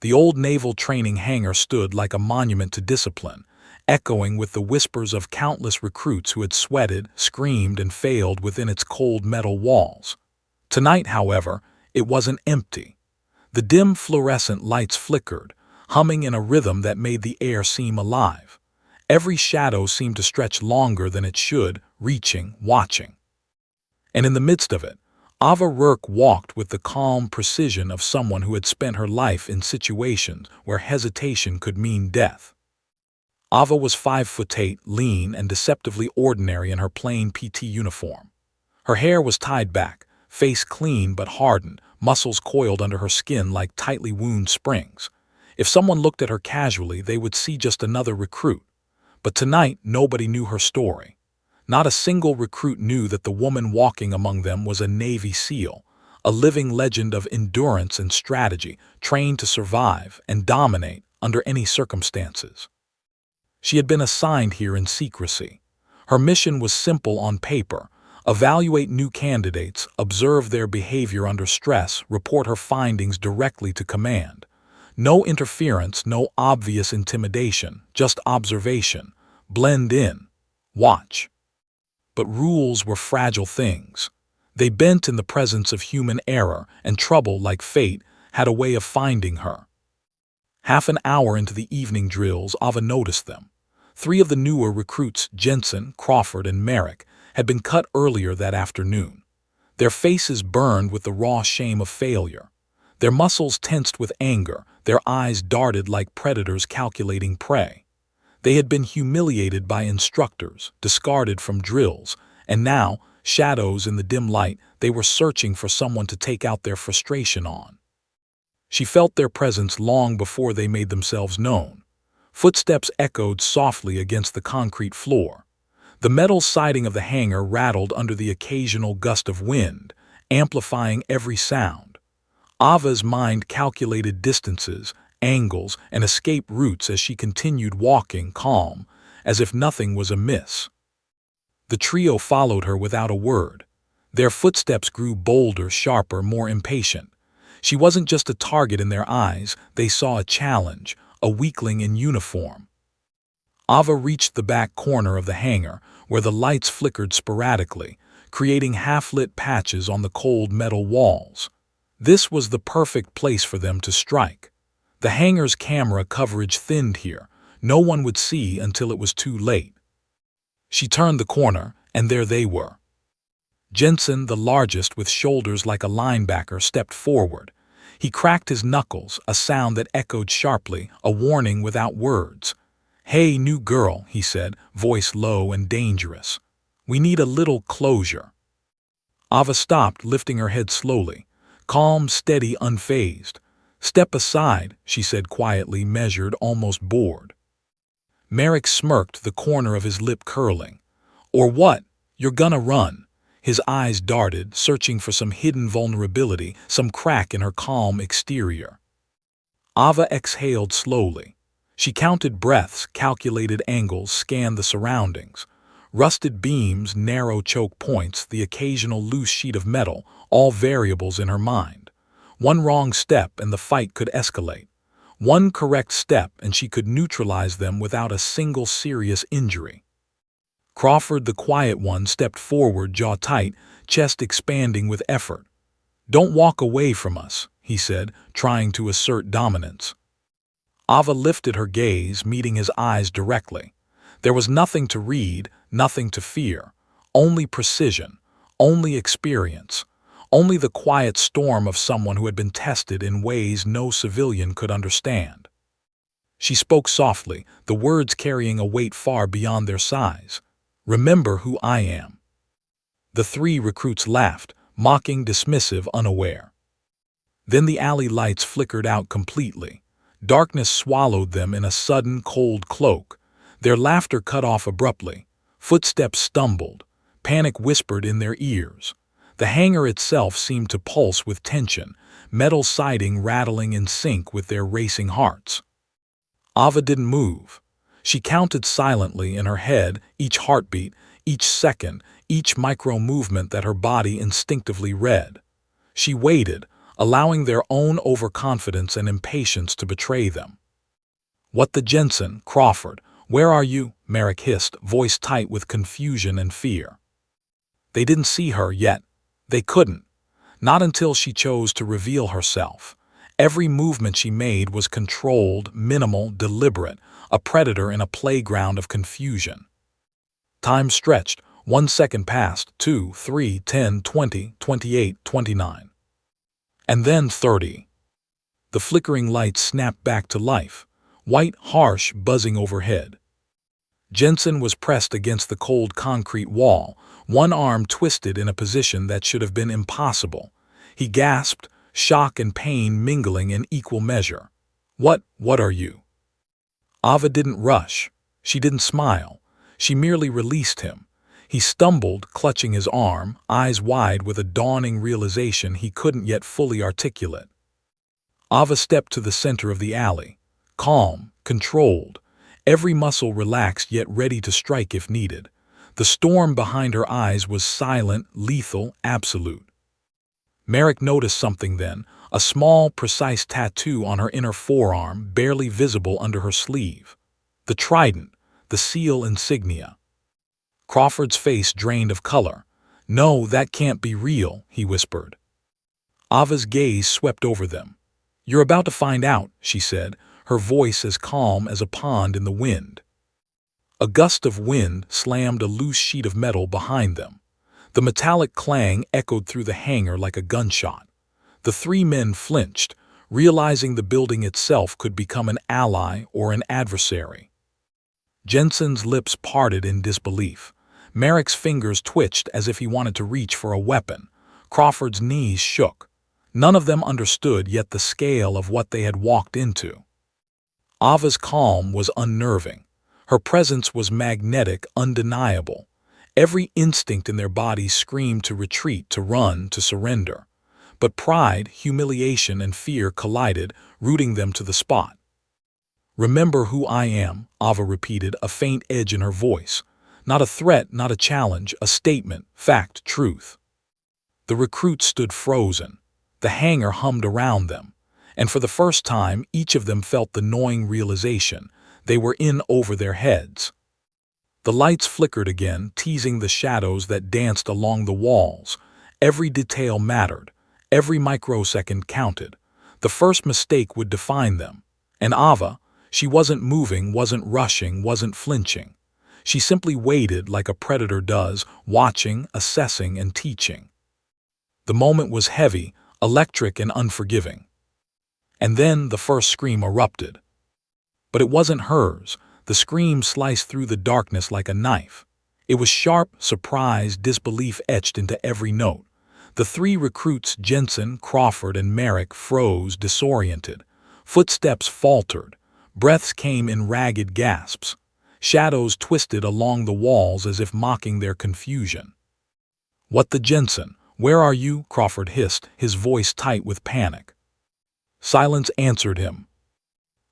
The old naval training hangar stood like a monument to discipline, echoing with the whispers of countless recruits who had sweated, screamed, and failed within its cold metal walls. Tonight, however, it wasn't empty. The dim fluorescent lights flickered, humming in a rhythm that made the air seem alive. Every shadow seemed to stretch longer than it should, reaching, watching. And in the midst of it, Ava Rourke walked with the calm precision of someone who had spent her life in situations where hesitation could mean death. Ava was 5'8", lean and deceptively ordinary in her plain PT uniform. Her hair was tied back, face clean but hardened, muscles coiled under her skin like tightly wound springs. If someone looked at her casually, they would see just another recruit. But tonight, nobody knew her story. Not a single recruit knew that the woman walking among them was a Navy SEAL, a living legend of endurance and strategy, trained to survive and dominate under any circumstances. She had been assigned here in secrecy. Her mission was simple on paper: evaluate new candidates, observe their behavior under stress, report her findings directly to command. No interference, no obvious intimidation, just observation. Blend in. Watch. But rules were fragile things. They bent in the presence of human error, and trouble, like fate, had a way of finding her. Half an hour into the evening drills, Ava noticed them. 3 of the newer recruits, Jensen, Crawford, and Merrick, had been cut earlier that afternoon. Their faces burned with the raw shame of failure. Their muscles tensed with anger, their eyes darted like predators calculating prey. They had been humiliated by instructors, discarded from drills, and now, shadows in the dim light, they were searching for someone to take out their frustration on. She felt their presence long before they made themselves known. Footsteps echoed softly against the concrete floor. The metal siding of the hangar rattled under the occasional gust of wind, amplifying every sound. Ava's mind calculated distances, angles, and escape routes as she continued walking, calm, as if nothing was amiss. The trio followed her without a word. Their footsteps grew bolder, sharper, more impatient. She wasn't just a target in their eyes, they saw a challenge, a weakling in uniform. Ava reached the back corner of the hangar, where the lights flickered sporadically, creating half-lit patches on the cold metal walls. This was the perfect place for them to strike. The hangar's camera coverage thinned here. No one would see until it was too late. She turned the corner, and there they were. Jensen, the largest, with shoulders like a linebacker, stepped forward. He cracked his knuckles, a sound that echoed sharply, a warning without words. "Hey, new girl," he said, voice low and dangerous. "We need a little closure." Ava stopped, lifting her head slowly. Calm, steady, unfazed. "Step aside," she said quietly, measured, almost bored. Merrick smirked, the corner of his lip curling. "Or what? You're gonna run." His eyes darted, searching for some hidden vulnerability, some crack in her calm exterior. Ava exhaled slowly. She counted breaths, calculated angles, scanned the surroundings. Rusted beams, narrow choke points, the occasional loose sheet of metal, all variables in her mind. One wrong step and the fight could escalate. One correct step and she could neutralize them without a single serious injury. Crawford, the quiet one, stepped forward, jaw tight, chest expanding with effort. "Don't walk away from us," he said, trying to assert dominance. Ava lifted her gaze, meeting his eyes directly. There was nothing to read, nothing to fear. Only precision, only experience, only the quiet storm of someone who had been tested in ways no civilian could understand. She spoke softly, the words carrying a weight far beyond their size. "Remember who I am." The 3 recruits laughed, mocking, dismissive, unaware. Then the alley lights flickered out completely. Darkness swallowed them in a sudden, cold cloak. Their laughter cut off abruptly. Footsteps stumbled. Panic whispered in their ears. The hangar itself seemed to pulse with tension, metal siding rattling in sync with their racing hearts. Ava didn't move. She counted silently in her head, each heartbeat, each second, each micro-movement that her body instinctively read. She waited, allowing their own overconfidence and impatience to betray them. "What the Jensen, Crawford? Where are you?" Merrick hissed, voice tight with confusion and fear. They didn't see her yet. They couldn't. Not until she chose to reveal herself. Every movement she made was controlled, minimal, deliberate, a predator in a playground of confusion. Time stretched. 1 second passed, 2, 3, 10, 20, 28, 29. And then 30. The flickering lights snapped back to life, white, harsh, buzzing overhead. Jensen was pressed against the cold concrete wall, one arm twisted in a position that should have been impossible. He gasped, shock and pain mingling in equal measure. What are you?" Ava didn't rush. She didn't smile. She merely released him. He stumbled, clutching his arm, eyes wide with a dawning realization he couldn't yet fully articulate. Ava stepped to the center of the alley, calm, controlled, every muscle relaxed yet ready to strike if needed. The storm behind her eyes was silent, lethal, absolute. Merrick noticed something then, a small, precise tattoo on her inner forearm, barely visible under her sleeve. The trident, the seal insignia. Crawford's face drained of color. "No, that can't be real," he whispered. Ava's gaze swept over them. "You're about to find out," she said, her voice as calm as a pond in the wind. A gust of wind slammed a loose sheet of metal behind them. The metallic clang echoed through the hangar like a gunshot. The three men flinched, realizing the building itself could become an ally or an adversary. Jensen's lips parted in disbelief. Merrick's fingers twitched as if he wanted to reach for a weapon. Crawford's knees shook. None of them understood yet the scale of what they had walked into. Ava's calm was unnerving. Her presence was magnetic, undeniable. Every instinct in their bodies screamed to retreat, to run, to surrender. But pride, humiliation, and fear collided, rooting them to the spot. "Remember who I am," Ava repeated, a faint edge in her voice. Not a threat, not a challenge, a statement, fact, truth. The recruits stood frozen. The hangar hummed around them. And for the first time, each of them felt the gnawing realization. They were in over their heads. The lights flickered again, teasing the shadows that danced along the walls. Every detail mattered. Every microsecond counted. The first mistake would define them. And Ava, she wasn't moving, wasn't rushing, wasn't flinching. She simply waited like a predator does, watching, assessing, and teaching. The moment was heavy, electric, and unforgiving. And then the first scream erupted. But it wasn't hers. The scream sliced through the darkness like a knife. It was sharp, surprise, disbelief etched into every note. The three recruits, Jensen, Crawford, and Merrick, froze, disoriented. Footsteps faltered. Breaths came in ragged gasps. Shadows twisted along the walls as if mocking their confusion. "What the Jensen? Where are you?" Crawford hissed, his voice tight with panic. Silence answered him.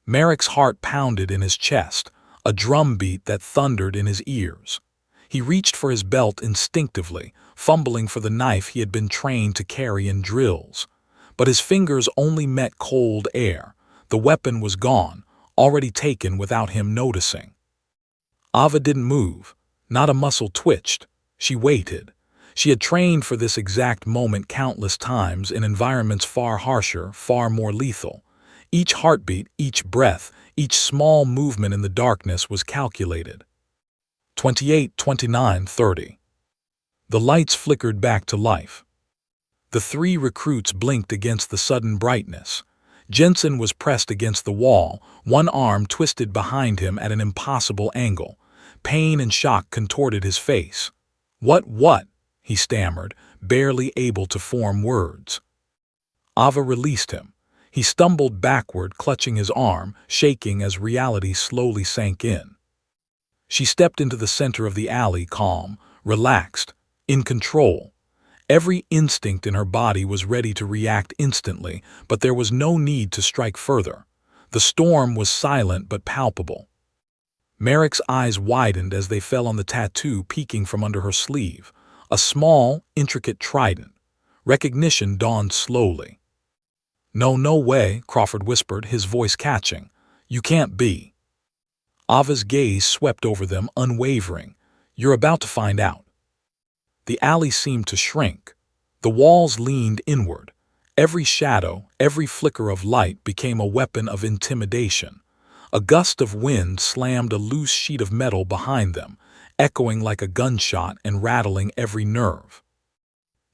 Merrick's heart pounded in his chest, a drumbeat that thundered in his ears. He reached for his belt instinctively, fumbling for the knife he had been trained to carry in drills. But his fingers only met cold air. The weapon was gone, already taken without him noticing. Ava didn't move. Not a muscle twitched. She waited. She had trained for this exact moment countless times in environments far harsher, far more lethal. Each heartbeat, each breath, each small movement in the darkness was calculated. 28, 29, 30. The lights flickered back to life. The three recruits blinked against the sudden brightness. Jensen was pressed against the wall, one arm twisted behind him at an impossible angle. Pain and shock contorted his face. What? He stammered, barely able to form words. Ava released him. He stumbled backward, clutching his arm, shaking as reality slowly sank in. She stepped into the center of the alley, calm, relaxed, in control. Every instinct in her body was ready to react instantly, but there was no need to strike further. The storm was silent but palpable. Merrick's eyes widened as they fell on the tattoo peeking from under her sleeve, a small, intricate trident. Recognition dawned slowly. No, no way, Crawford whispered, his voice catching. You can't be. Ava's gaze swept over them, unwavering. You're about to find out. The alley seemed to shrink. The walls leaned inward. Every shadow, every flicker of light became a weapon of intimidation. A gust of wind slammed a loose sheet of metal behind them, echoing like a gunshot and rattling every nerve.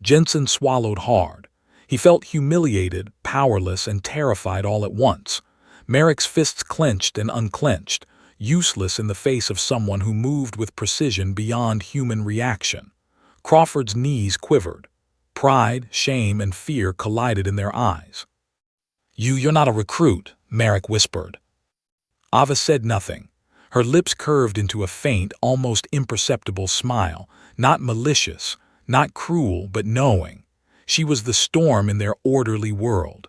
Jensen swallowed hard. He felt humiliated, powerless, and terrified all at once. Merrick's fists clenched and unclenched, useless in the face of someone who moved with precision beyond human reaction. Crawford's knees quivered. Pride, shame, and fear collided in their eyes. You're not a recruit, Merrick whispered. Ava said nothing. Her lips curved into a faint, almost imperceptible smile, not malicious, not cruel, but knowing. She was the storm in their orderly world.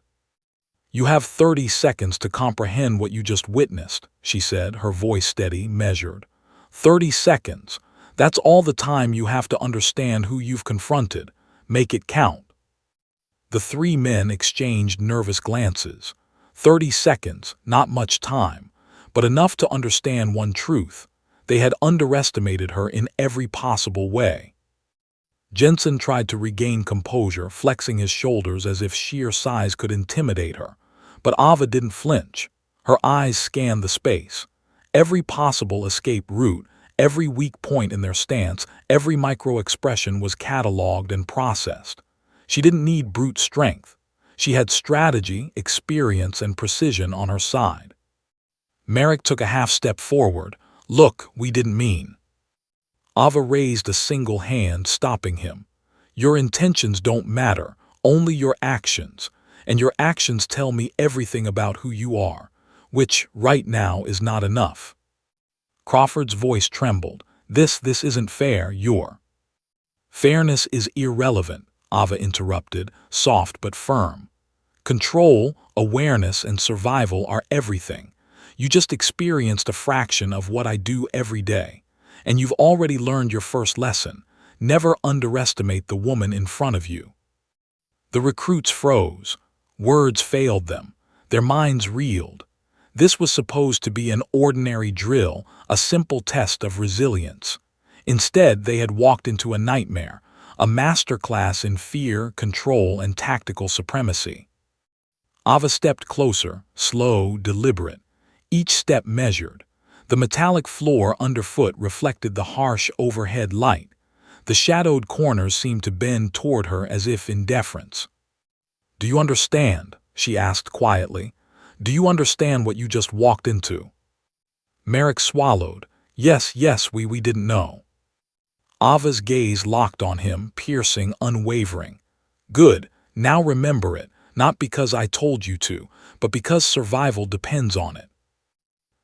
You have 30 seconds to comprehend what you just witnessed, she said, her voice steady, measured. 30 seconds. That's all the time you have to understand who you've confronted. Make it count. The three men exchanged nervous glances. 30 seconds, not much time, but enough to understand one truth. They had underestimated her in every possible way. Jensen tried to regain composure, flexing his shoulders as if sheer size could intimidate her. But Ava didn't flinch. Her eyes scanned the space. Every possible escape route, every weak point in their stance, every micro-expression was catalogued and processed. She didn't need brute strength. She had strategy, experience, and precision on her side. Merrick took a half step forward. Look, we didn't mean. Ava raised a single hand, stopping him. Your intentions don't matter, only your actions. And your actions tell me everything about who you are, which, right now, is not enough. Crawford's voice trembled. This isn't fair, you're. Fairness is irrelevant, Ava interrupted, soft but firm. Control, awareness, and survival are everything. You just experienced a fraction of what I do every day. And you've already learned your first lesson. Never underestimate the woman in front of you. The recruits froze. Words failed them. Their minds reeled. This was supposed to be an ordinary drill, a simple test of resilience. Instead, they had walked into a nightmare, a masterclass in fear, control, and tactical supremacy. Ava stepped closer, slow, deliberate. Each step measured. The metallic floor underfoot reflected the harsh overhead light. The shadowed corners seemed to bend toward her as if in deference. Do you understand? She asked quietly. Do you understand what you just walked into? Merrick swallowed. Yes, we didn't know. Ava's gaze locked on him, piercing, unwavering. Good, now remember it, not because I told you to, but because survival depends on it.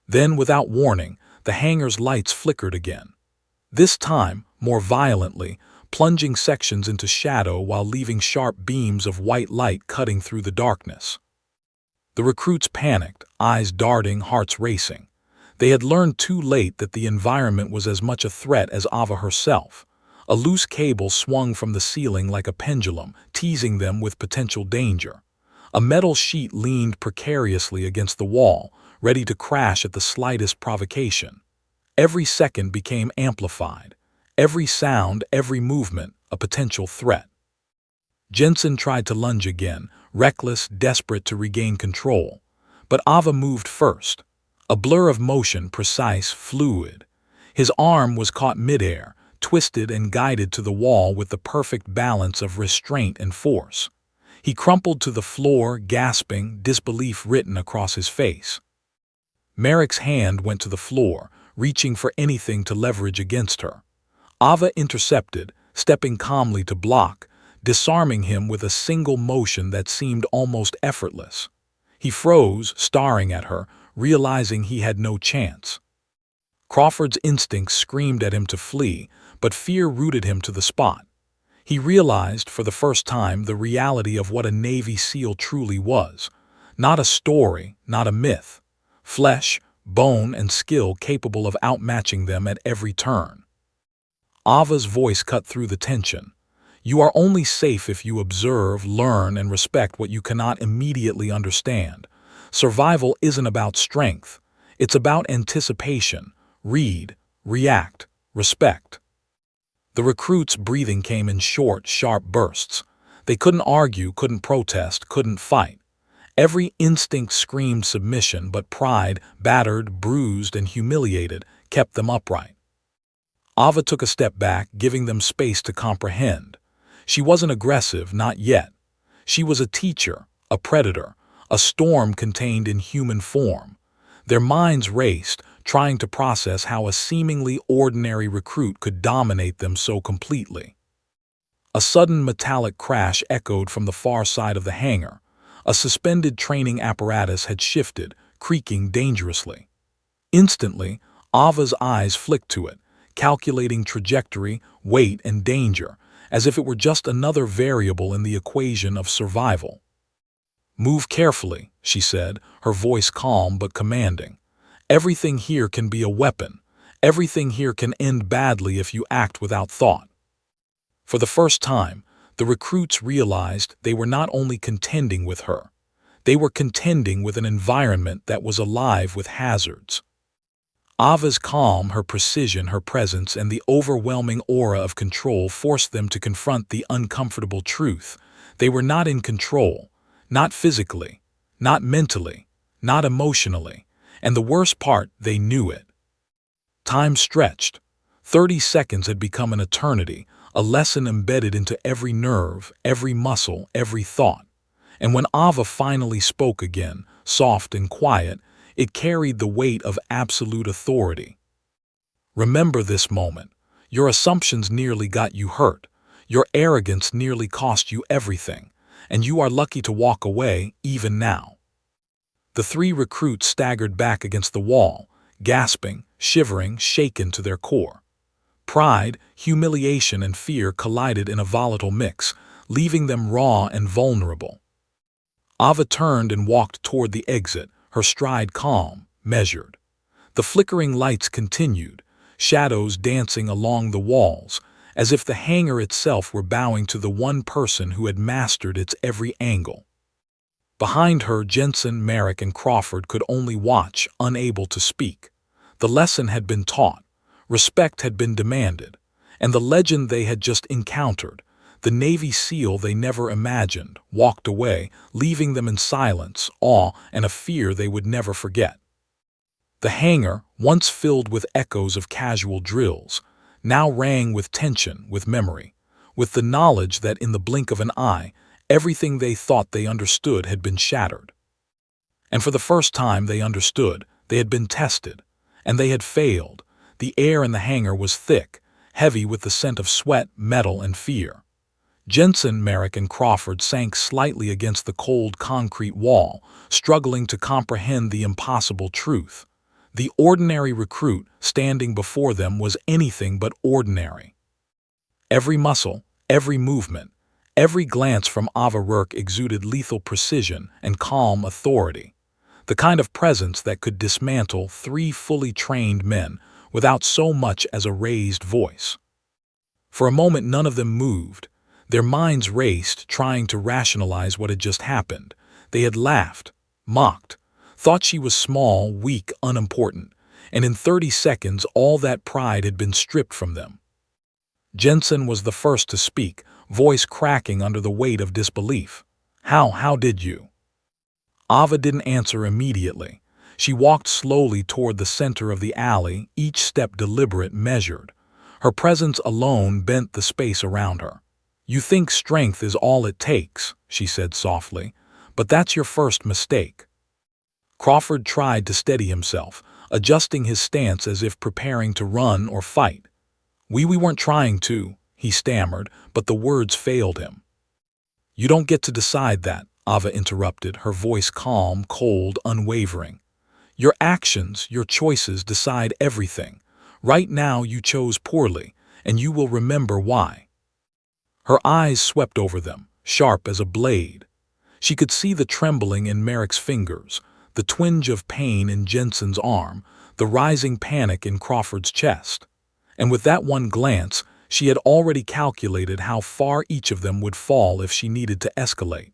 Then, without warning, the hangar's lights flickered again. This time, more violently, plunging sections into shadow while leaving sharp beams of white light cutting through the darkness. The recruits panicked, eyes darting, hearts racing. They had learned too late that the environment was as much a threat as Ava herself. A loose cable swung from the ceiling like a pendulum, teasing them with potential danger. A metal sheet leaned precariously against the wall, ready to crash at the slightest provocation. Every second became amplified. Every sound, every movement, a potential threat. Jensen tried to lunge again, reckless, desperate to regain control. But Ava moved first. A blur of motion, precise, fluid. His arm was caught midair, twisted and guided to the wall with the perfect balance of restraint and force. He crumpled to the floor, gasping, disbelief written across his face. Merrick's hand went to the floor, reaching for anything to leverage against her. Ava intercepted, stepping calmly to block, disarming him with a single motion that seemed almost effortless. He froze, staring at her, realizing he had no chance. Crawford's instincts screamed at him to flee, but fear rooted him to the spot. He realized, for the first time, the reality of what a Navy SEAL truly was. Not a story, not a myth. Flesh, bone, and skill capable of outmatching them at every turn. Ava's voice cut through the tension. You are only safe if you observe, learn, and respect what you cannot immediately understand. Survival isn't about strength. It's about anticipation. Read, react, respect. The recruits' breathing came in short, sharp bursts. They couldn't argue, couldn't protest, couldn't fight. Every instinct screamed submission, but pride, battered, bruised, and humiliated, kept them upright. Ava took a step back, giving them space to comprehend. She wasn't aggressive, not yet. She was a teacher, a predator, a storm contained in human form. Their minds raced, trying to process how a seemingly ordinary recruit could dominate them so completely. A sudden metallic crash echoed from the far side of the hangar. A suspended training apparatus had shifted, creaking dangerously. Instantly, Ava's eyes flicked to it, calculating trajectory, weight, and danger, as if it were just another variable in the equation of survival. "Move carefully," she said, her voice calm but commanding. "Everything here can be a weapon. Everything here can end badly if you act without thought." For the first time, the recruits realized they were not only contending with her, they were contending with an environment that was alive with hazards. Ava's calm, her precision, her presence, and the overwhelming aura of control forced them to confront the uncomfortable truth. They were not in control, not physically, not mentally, not emotionally, and the worst part, they knew it. Time stretched. 30 seconds had become an eternity, a lesson embedded into every nerve, every muscle, every thought. And when Ava finally spoke again, soft and quiet, it carried the weight of absolute authority. "Remember this moment. Your assumptions nearly got you hurt. Your arrogance nearly cost you everything. And you are lucky to walk away, even now." The three recruits staggered back against the wall, gasping, shivering, shaken to their core. Pride, humiliation, and fear collided in a volatile mix, leaving them raw and vulnerable. Ava turned and walked toward the exit, her stride calm, measured. The flickering lights continued, shadows dancing along the walls, as if the hangar itself were bowing to the one person who had mastered its every angle. Behind her, Jensen, Merrick, and Crawford could only watch, unable to speak. The lesson had been taught, respect had been demanded, and the legend they had just encountered, the Navy SEAL they never imagined, walked away, leaving them in silence, awe, and a fear they would never forget. The hangar, once filled with echoes of casual drills, now rang with tension, with memory, with the knowledge that in the blink of an eye, everything they thought they understood had been shattered. And for the first time they understood, they had been tested, and they had failed. The air in the hangar was thick, heavy with the scent of sweat, metal, and fear. Jensen, Merrick, and Crawford sank slightly against the cold concrete wall, struggling to comprehend the impossible truth. The ordinary recruit standing before them was anything but ordinary. Every muscle, every movement, every glance from Ava Rourke exuded lethal precision and calm authority, the kind of presence that could dismantle three fully trained men without so much as a raised voice. For a moment none of them moved. Their minds raced, trying to rationalize what had just happened. They had laughed, mocked, thought she was small, weak, unimportant, and in 30 seconds all that pride had been stripped from them. Jensen was the first to speak, voice cracking under the weight of disbelief. How did you?" Ava didn't answer immediately. She walked slowly toward the center of the alley, each step deliberate, measured. Her presence alone bent the space around her. "You think strength is all it takes," she said softly, "but that's your first mistake." Crawford tried to steady himself, adjusting his stance as if preparing to run or fight. We weren't trying to," he stammered, but the words failed him. "You don't get to decide that," Ava interrupted, her voice calm, cold, unwavering. "Your actions, your choices decide everything. Right now you chose poorly, and you will remember why." Her eyes swept over them, sharp as a blade. She could see the trembling in Merrick's fingers, the twinge of pain in Jensen's arm, the rising panic in Crawford's chest. And with that one glance, She had already calculated how far each of them would fall if she needed to escalate.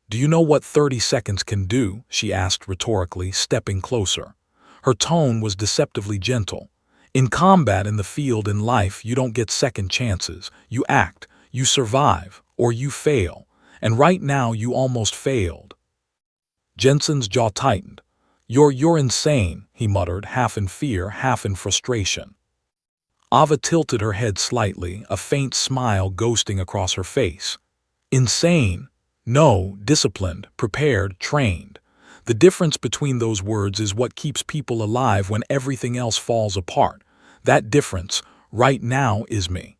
"Do you know what 30 seconds can do?" she asked rhetorically, stepping closer. Her tone was deceptively gentle. "In combat, in the field, in life, you don't get second chances. You act, you survive, or you fail. And right now you almost failed." Jensen's jaw tightened. You're insane," he muttered, half in fear, half in frustration. Ava tilted her head slightly, a faint smile ghosting across her face. "Insane? No, disciplined, prepared, trained. The difference between those words is what keeps people alive when everything else falls apart. That difference, right now, is me."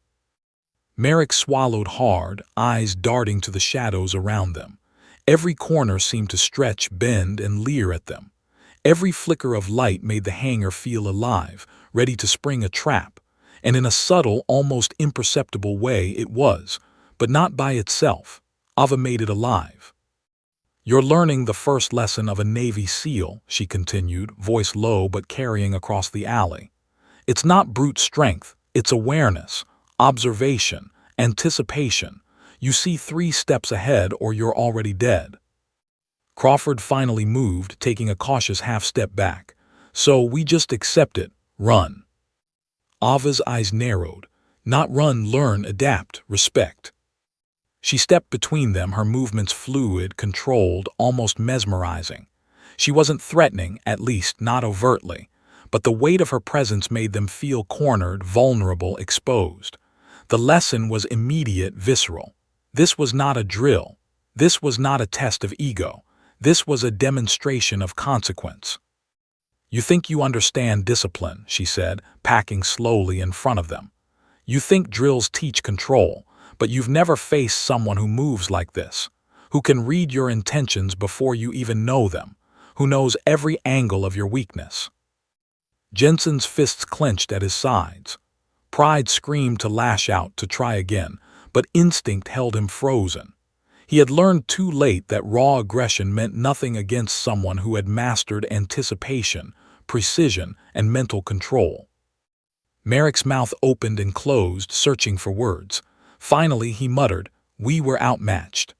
Merrick swallowed hard, eyes darting to the shadows around them. Every corner seemed to stretch, bend, and leer at them. Every flicker of light made the hangar feel alive, ready to spring a trap. And in a subtle, almost imperceptible way it was, but not by itself. Ava made it alive. "You're learning the first lesson of a Navy SEAL," she continued, voice low but carrying across the alley. "It's not brute strength, it's awareness, observation, anticipation. You see 3 steps ahead or you're already dead." Crawford finally moved, taking a cautious half-step back. "So we just accept it, run." Ava's eyes narrowed. "Not run, learn, adapt, respect." She stepped between them, her movements fluid, controlled, almost mesmerizing. She wasn't threatening, at least not overtly, but the weight of her presence made them feel cornered, vulnerable, exposed. The lesson was immediate, visceral. This was not a drill. This was not a test of ego. This was a demonstration of consequence. "You think you understand discipline," she said, packing slowly in front of them. "You think drills teach control, but you've never faced someone who moves like this, who can read your intentions before you even know them, who knows every angle of your weakness." Jensen's fists clenched at his sides. Pride screamed to lash out, to try again, but instinct held him frozen. He had learned too late that raw aggression meant nothing against someone who had mastered anticipation, precision, and mental control. Merrick's mouth opened and closed, searching for words. Finally, he muttered, "We were outmatched."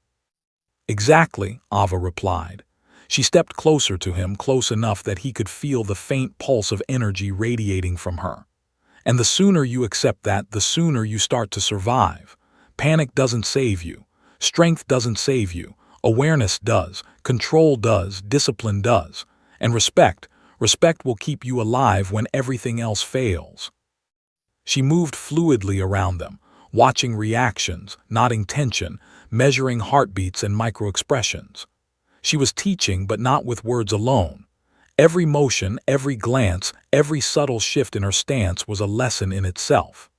"Exactly," Ava replied. She stepped closer to him, close enough that he could feel the faint pulse of energy radiating from her. "And the sooner you accept that, the sooner you start to survive. Panic doesn't save you. Strength doesn't save you. Awareness does. Control does. Discipline does. And respect will keep you alive when everything else fails." She moved fluidly around them, watching reactions, noting tension, measuring heartbeats and microexpressions. She was teaching, but not with words alone. Every motion, every glance, every subtle shift in her stance was a lesson in itself.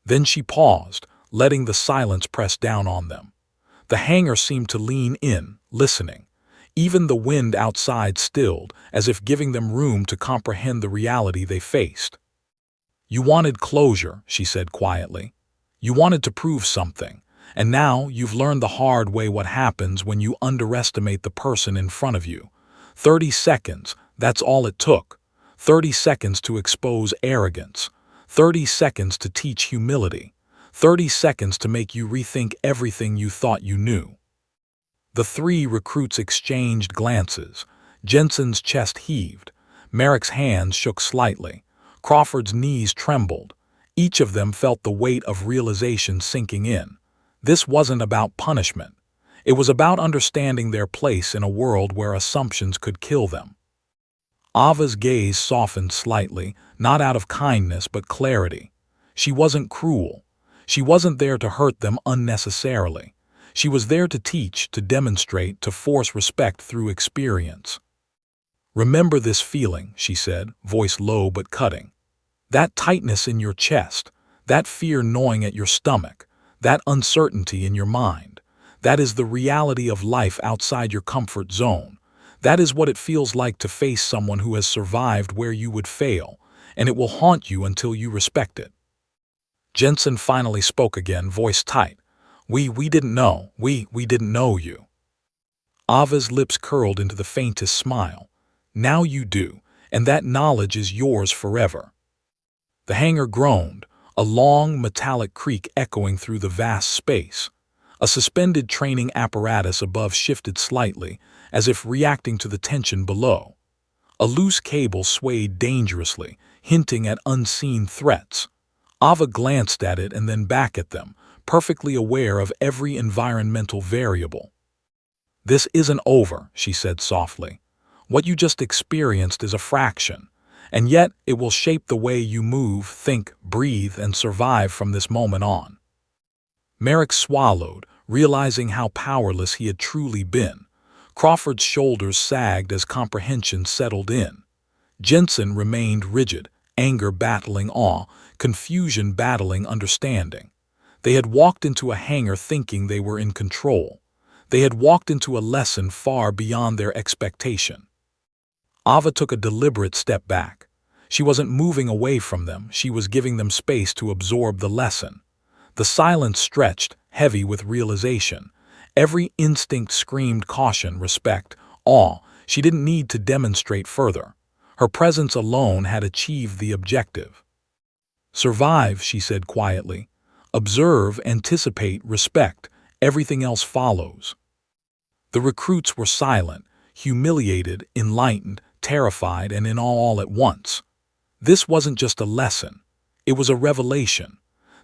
Then she paused, letting the silence press down on them. The hangar seemed to lean in, listening. Even the wind outside stilled, as if giving them room to comprehend the reality they faced. "You wanted closure," she said quietly. "You wanted to prove something, and now you've learned the hard way what happens when you underestimate the person in front of you. 30 seconds, that's all it took. 30 seconds to expose arrogance. 30 seconds to teach humility. 30 seconds to make you rethink everything you thought you knew." The 3 recruits exchanged glances. Jensen's chest heaved. Merrick's hands shook slightly. Crawford's knees trembled. Each of them felt the weight of realization sinking in. This wasn't about punishment. It was about understanding their place in a world where assumptions could kill them. Ava's gaze softened slightly, not out of kindness but clarity. She wasn't cruel. She wasn't there to hurt them unnecessarily. She was there to teach, to demonstrate, to force respect through experience. "Remember this feeling," she said, voice low but cutting. "That tightness in your chest, that fear gnawing at your stomach, that uncertainty in your mind. That is the reality of life outside your comfort zone. That is what it feels like to face someone who has survived where you would fail, and it will haunt you until you respect it." Jensen finally spoke again, voice tight. We didn't know. We didn't know you." Ava's lips curled into the faintest smile. "Now you do, and that knowledge is yours forever." The hangar groaned. a long, metallic creak echoing through the vast space. A suspended training apparatus above shifted slightly, as if reacting to the tension below. A loose cable swayed dangerously, hinting at unseen threats. Ava glanced at it and then back at them, perfectly aware of every environmental variable. "This isn't over," she said softly. "What you just experienced is a fraction, and yet it will shape the way you move, think, breathe, and survive from this moment on." Merrick swallowed, realizing how powerless he had truly been. Crawford's shoulders sagged as comprehension settled in. Jensen remained rigid, anger battling awe, confusion battling understanding. They had walked into a hangar thinking they were in control. They had walked into a lesson far beyond their expectation. Ava took a deliberate step back. She wasn't moving away from them, she was giving them space to absorb the lesson. The silence stretched, heavy with realization. Every instinct screamed caution, respect, awe. She didn't need to demonstrate further. Her presence alone had achieved the objective. "Survive," she said quietly. "Observe, anticipate, respect. Everything else follows." The recruits were silent, humiliated, enlightened, terrified, and in awe all at once. This wasn't just a lesson. It was a revelation.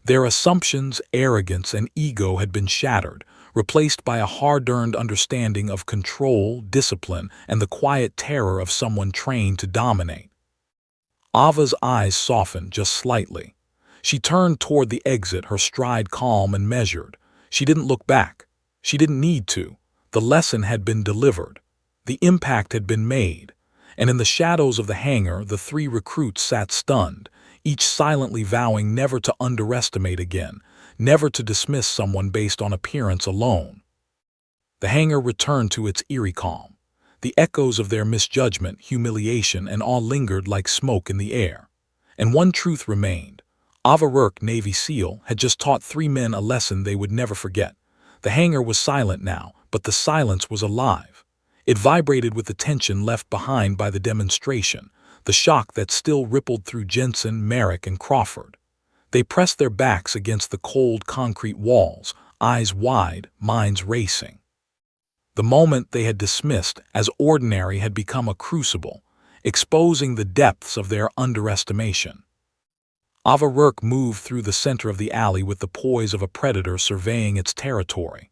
Their assumptions, arrogance, and ego had been shattered, replaced by a hard-earned understanding of control, discipline, and the quiet terror of someone trained to dominate. Ava's eyes softened just slightly. She turned toward the exit, her stride calm and measured. She didn't look back. She didn't need to. The lesson had been delivered. The impact had been made. And in the shadows of the hangar, the three recruits sat stunned, each silently vowing never to underestimate again, never to dismiss someone based on appearance alone. The hangar returned to its eerie calm. The echoes of their misjudgment, humiliation, and awe lingered like smoke in the air. And one truth remained. Ava Rourke, Navy SEAL, had just taught three men a lesson they would never forget. The hangar was silent now, but the silence was alive. It vibrated with the tension left behind by the demonstration, the shock that still rippled through Jensen, Merrick, and Crawford. They pressed their backs against the cold concrete walls, eyes wide, minds racing. The moment they had dismissed as ordinary had become a crucible, exposing the depths of their underestimation. Ava Rourke moved through the center of the alley with the poise of a predator surveying its territory.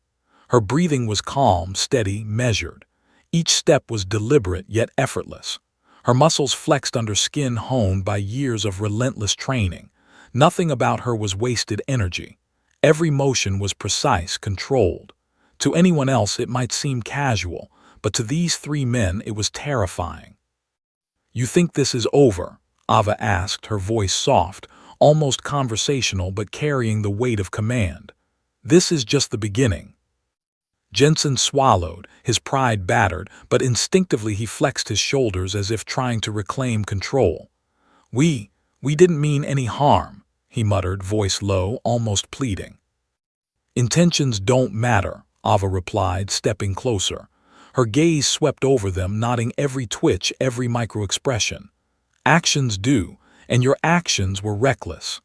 Her breathing was calm, steady, measured. Each step was deliberate yet effortless. Her muscles flexed under skin honed by years of relentless training. Nothing about her was wasted energy. Every motion was precise, controlled. To anyone else it might seem casual, but to these three men it was terrifying. "You think this is over?" Ava asked, her voice soft, almost conversational but carrying the weight of command. "This is just the beginning." Jensen swallowed, his pride battered, but instinctively he flexed his shoulders as if trying to reclaim control. We didn't mean any harm," he muttered, voice low, almost pleading. "Intentions don't matter," Ava replied, stepping closer. Her gaze swept over them, noting every twitch, every micro-expression. "Actions do, and your actions were reckless."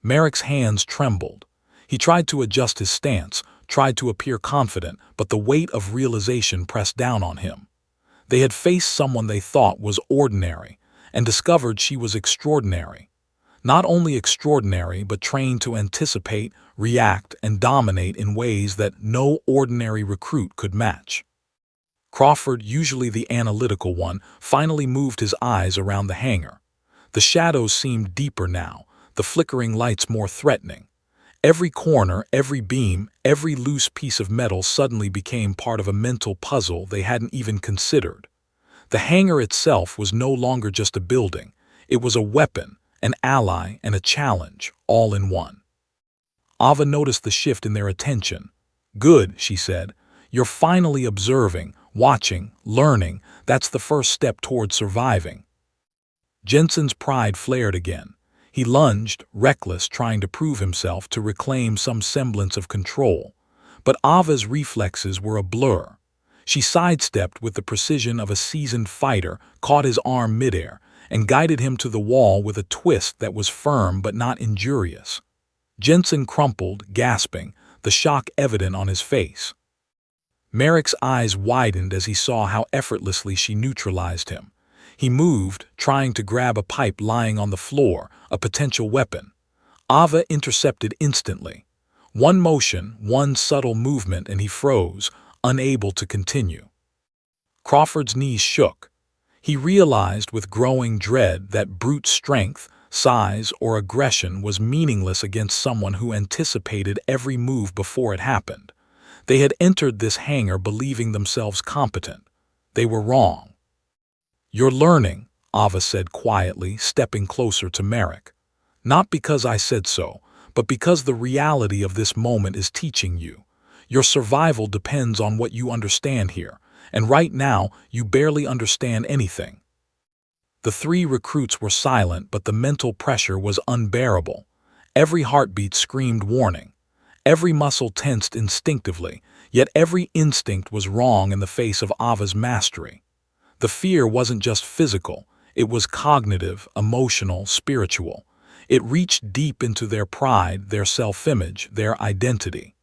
Merrick's hands trembled. He tried to adjust his stance, tried to appear confident, but the weight of realization pressed down on him. They had faced someone they thought was ordinary, and discovered she was extraordinary. Not only extraordinary, but trained to anticipate, react, and dominate in ways that no ordinary recruit could match. Crawford, usually the analytical one, finally moved his eyes around the hangar. The shadows seemed deeper now, the flickering lights more threatening. Every corner, every beam, every loose piece of metal suddenly became part of a mental puzzle they hadn't even considered. The hangar itself was no longer just a building. It was a weapon, an ally, and a challenge, all in one. Ava noticed the shift in their attention. "Good," she said. "You're finally observing, watching, learning. That's the first step toward surviving." Jensen's pride flared again. He lunged, reckless, trying to prove himself, to reclaim some semblance of control. But Ava's reflexes were a blur. She sidestepped with the precision of a seasoned fighter, caught his arm midair, and guided him to the wall with a twist that was firm but not injurious. Jensen crumpled, gasping, the shock evident on his face. Merrick's eyes widened as he saw how effortlessly she neutralized him. He moved, trying to grab a pipe lying on the floor, a potential weapon. Ava intercepted instantly. One motion, one subtle movement, and he froze, unable to continue. Crawford's knees shook. He realized with growing dread that brute strength, size, or aggression was meaningless against someone who anticipated every move before it happened. They had entered this hangar believing themselves competent. They were wrong. "You're learning," Ava said quietly, stepping closer to Merrick. "Not because I said so, but because the reality of this moment is teaching you. Your survival depends on what you understand here, and right now you barely understand anything." The three recruits were silent, but the mental pressure was unbearable. Every heartbeat screamed warning. Every muscle tensed instinctively, yet every instinct was wrong in the face of Ava's mastery. The fear wasn't just physical, it was cognitive, emotional, spiritual. It reached deep into their pride, their self-image, their identity.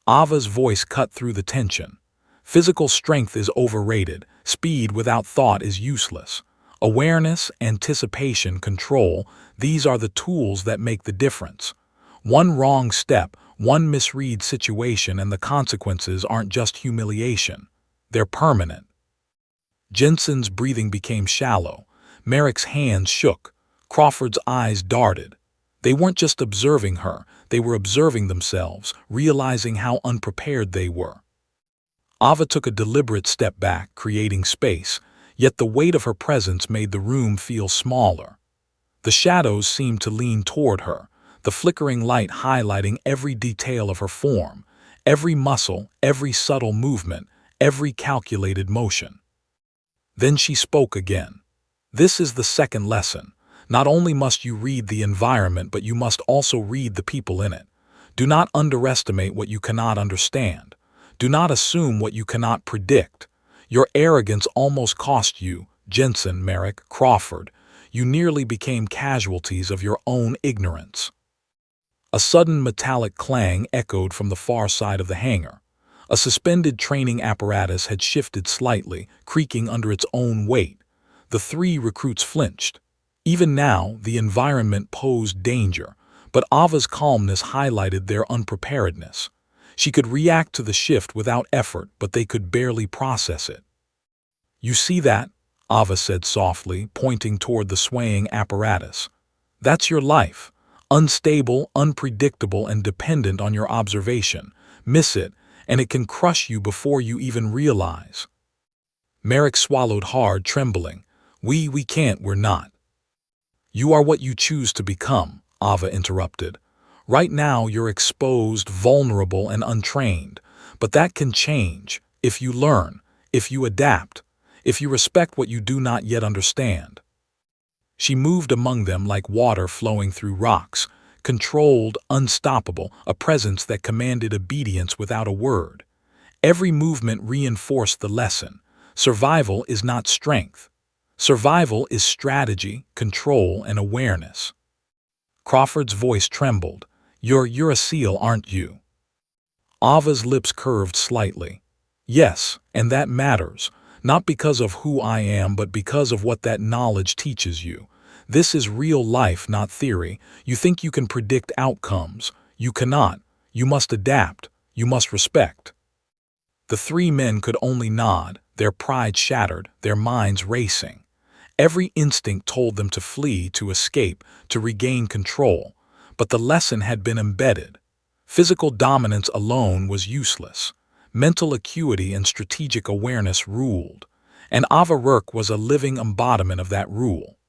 Ava's voice cut through the tension. "Physical strength is overrated, speed without thought is useless. Awareness, anticipation, control, these are the tools that make the difference. One wrong step, one misread situation, and the consequences aren't just humiliation. They're permanent." Jensen's breathing became shallow. Merrick's hands shook. Crawford's eyes darted. They weren't just observing her, they were observing themselves, realizing how unprepared they were. Ava took a deliberate step back, creating space, yet the weight of her presence made the room feel smaller. The shadows seemed to lean toward her, the flickering light highlighting every detail of her form, every muscle, every subtle movement, every calculated motion. Then she spoke again. "This is the second lesson. Not only must you read the environment, but you must also read the people in it. Do not underestimate what you cannot understand. Do not assume what you cannot predict. Your arrogance almost cost you, Jensen, Merrick, Crawford. You nearly became casualties of your own ignorance." A sudden metallic clang echoed from the far side of the hangar. A suspended training apparatus had shifted slightly, creaking under its own weight. The three recruits flinched. Even now, the environment posed danger, but Ava's calmness highlighted their unpreparedness. She could react to the shift without effort, but they could barely process it. "You see that?" Ava said softly, pointing toward the swaying apparatus. "That's your life. Unstable, unpredictable, and dependent on your observation. Miss it, and it can crush you before you even realize." Merrick swallowed hard, trembling. We can't, we're not." "You are what you choose to become," Ava interrupted. "Right now you're exposed, vulnerable, and untrained, but that can change if you learn, if you adapt, if you respect what you do not yet understand." She moved among them like water flowing through rocks, controlled, unstoppable, a presence that commanded obedience without a word. Every movement reinforced the lesson. Survival is not strength. Survival is strategy, control, and awareness. Crawford's voice trembled. You're a SEAL, aren't you?" Ava's lips curved slightly. "Yes, and that matters. Not because of who I am, but because of what that knowledge teaches you. This is real life, not theory. You think you can predict outcomes. You cannot. You must adapt. You must respect." The three men could only nod, their pride shattered, their minds racing. Every instinct told them to flee, to escape, to regain control. But the lesson had been embedded. Physical dominance alone was useless. Mental acuity and strategic awareness ruled, and Ava Rourke was a living embodiment of that rule.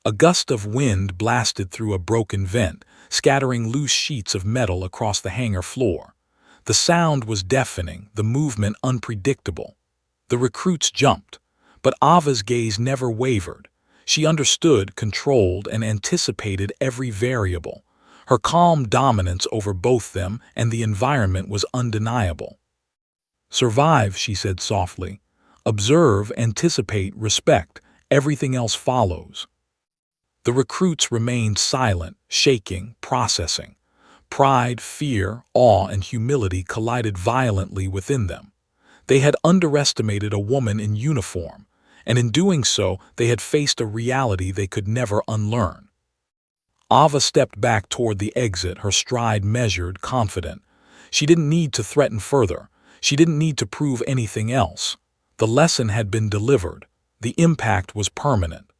A gust of wind blasted through a broken vent, scattering loose sheets of metal across the hangar floor. The sound was deafening, the movement unpredictable. The recruits jumped, but Ava's gaze never wavered. She understood, controlled, and anticipated every variable. Her calm dominance over both them and the environment was undeniable. "Survive," she said softly. "Observe, anticipate, respect, everything else follows. The recruits remained silent, shaking, processing. Pride, fear, awe, and humility collided violently within them. They had underestimated a woman in uniform, and in doing so, they had faced a reality they could never unlearn. Ava stepped back toward the exit, her stride measured, confident. She didn't need to threaten further. She didn't need to prove anything else. The lesson had been delivered. The impact was permanent.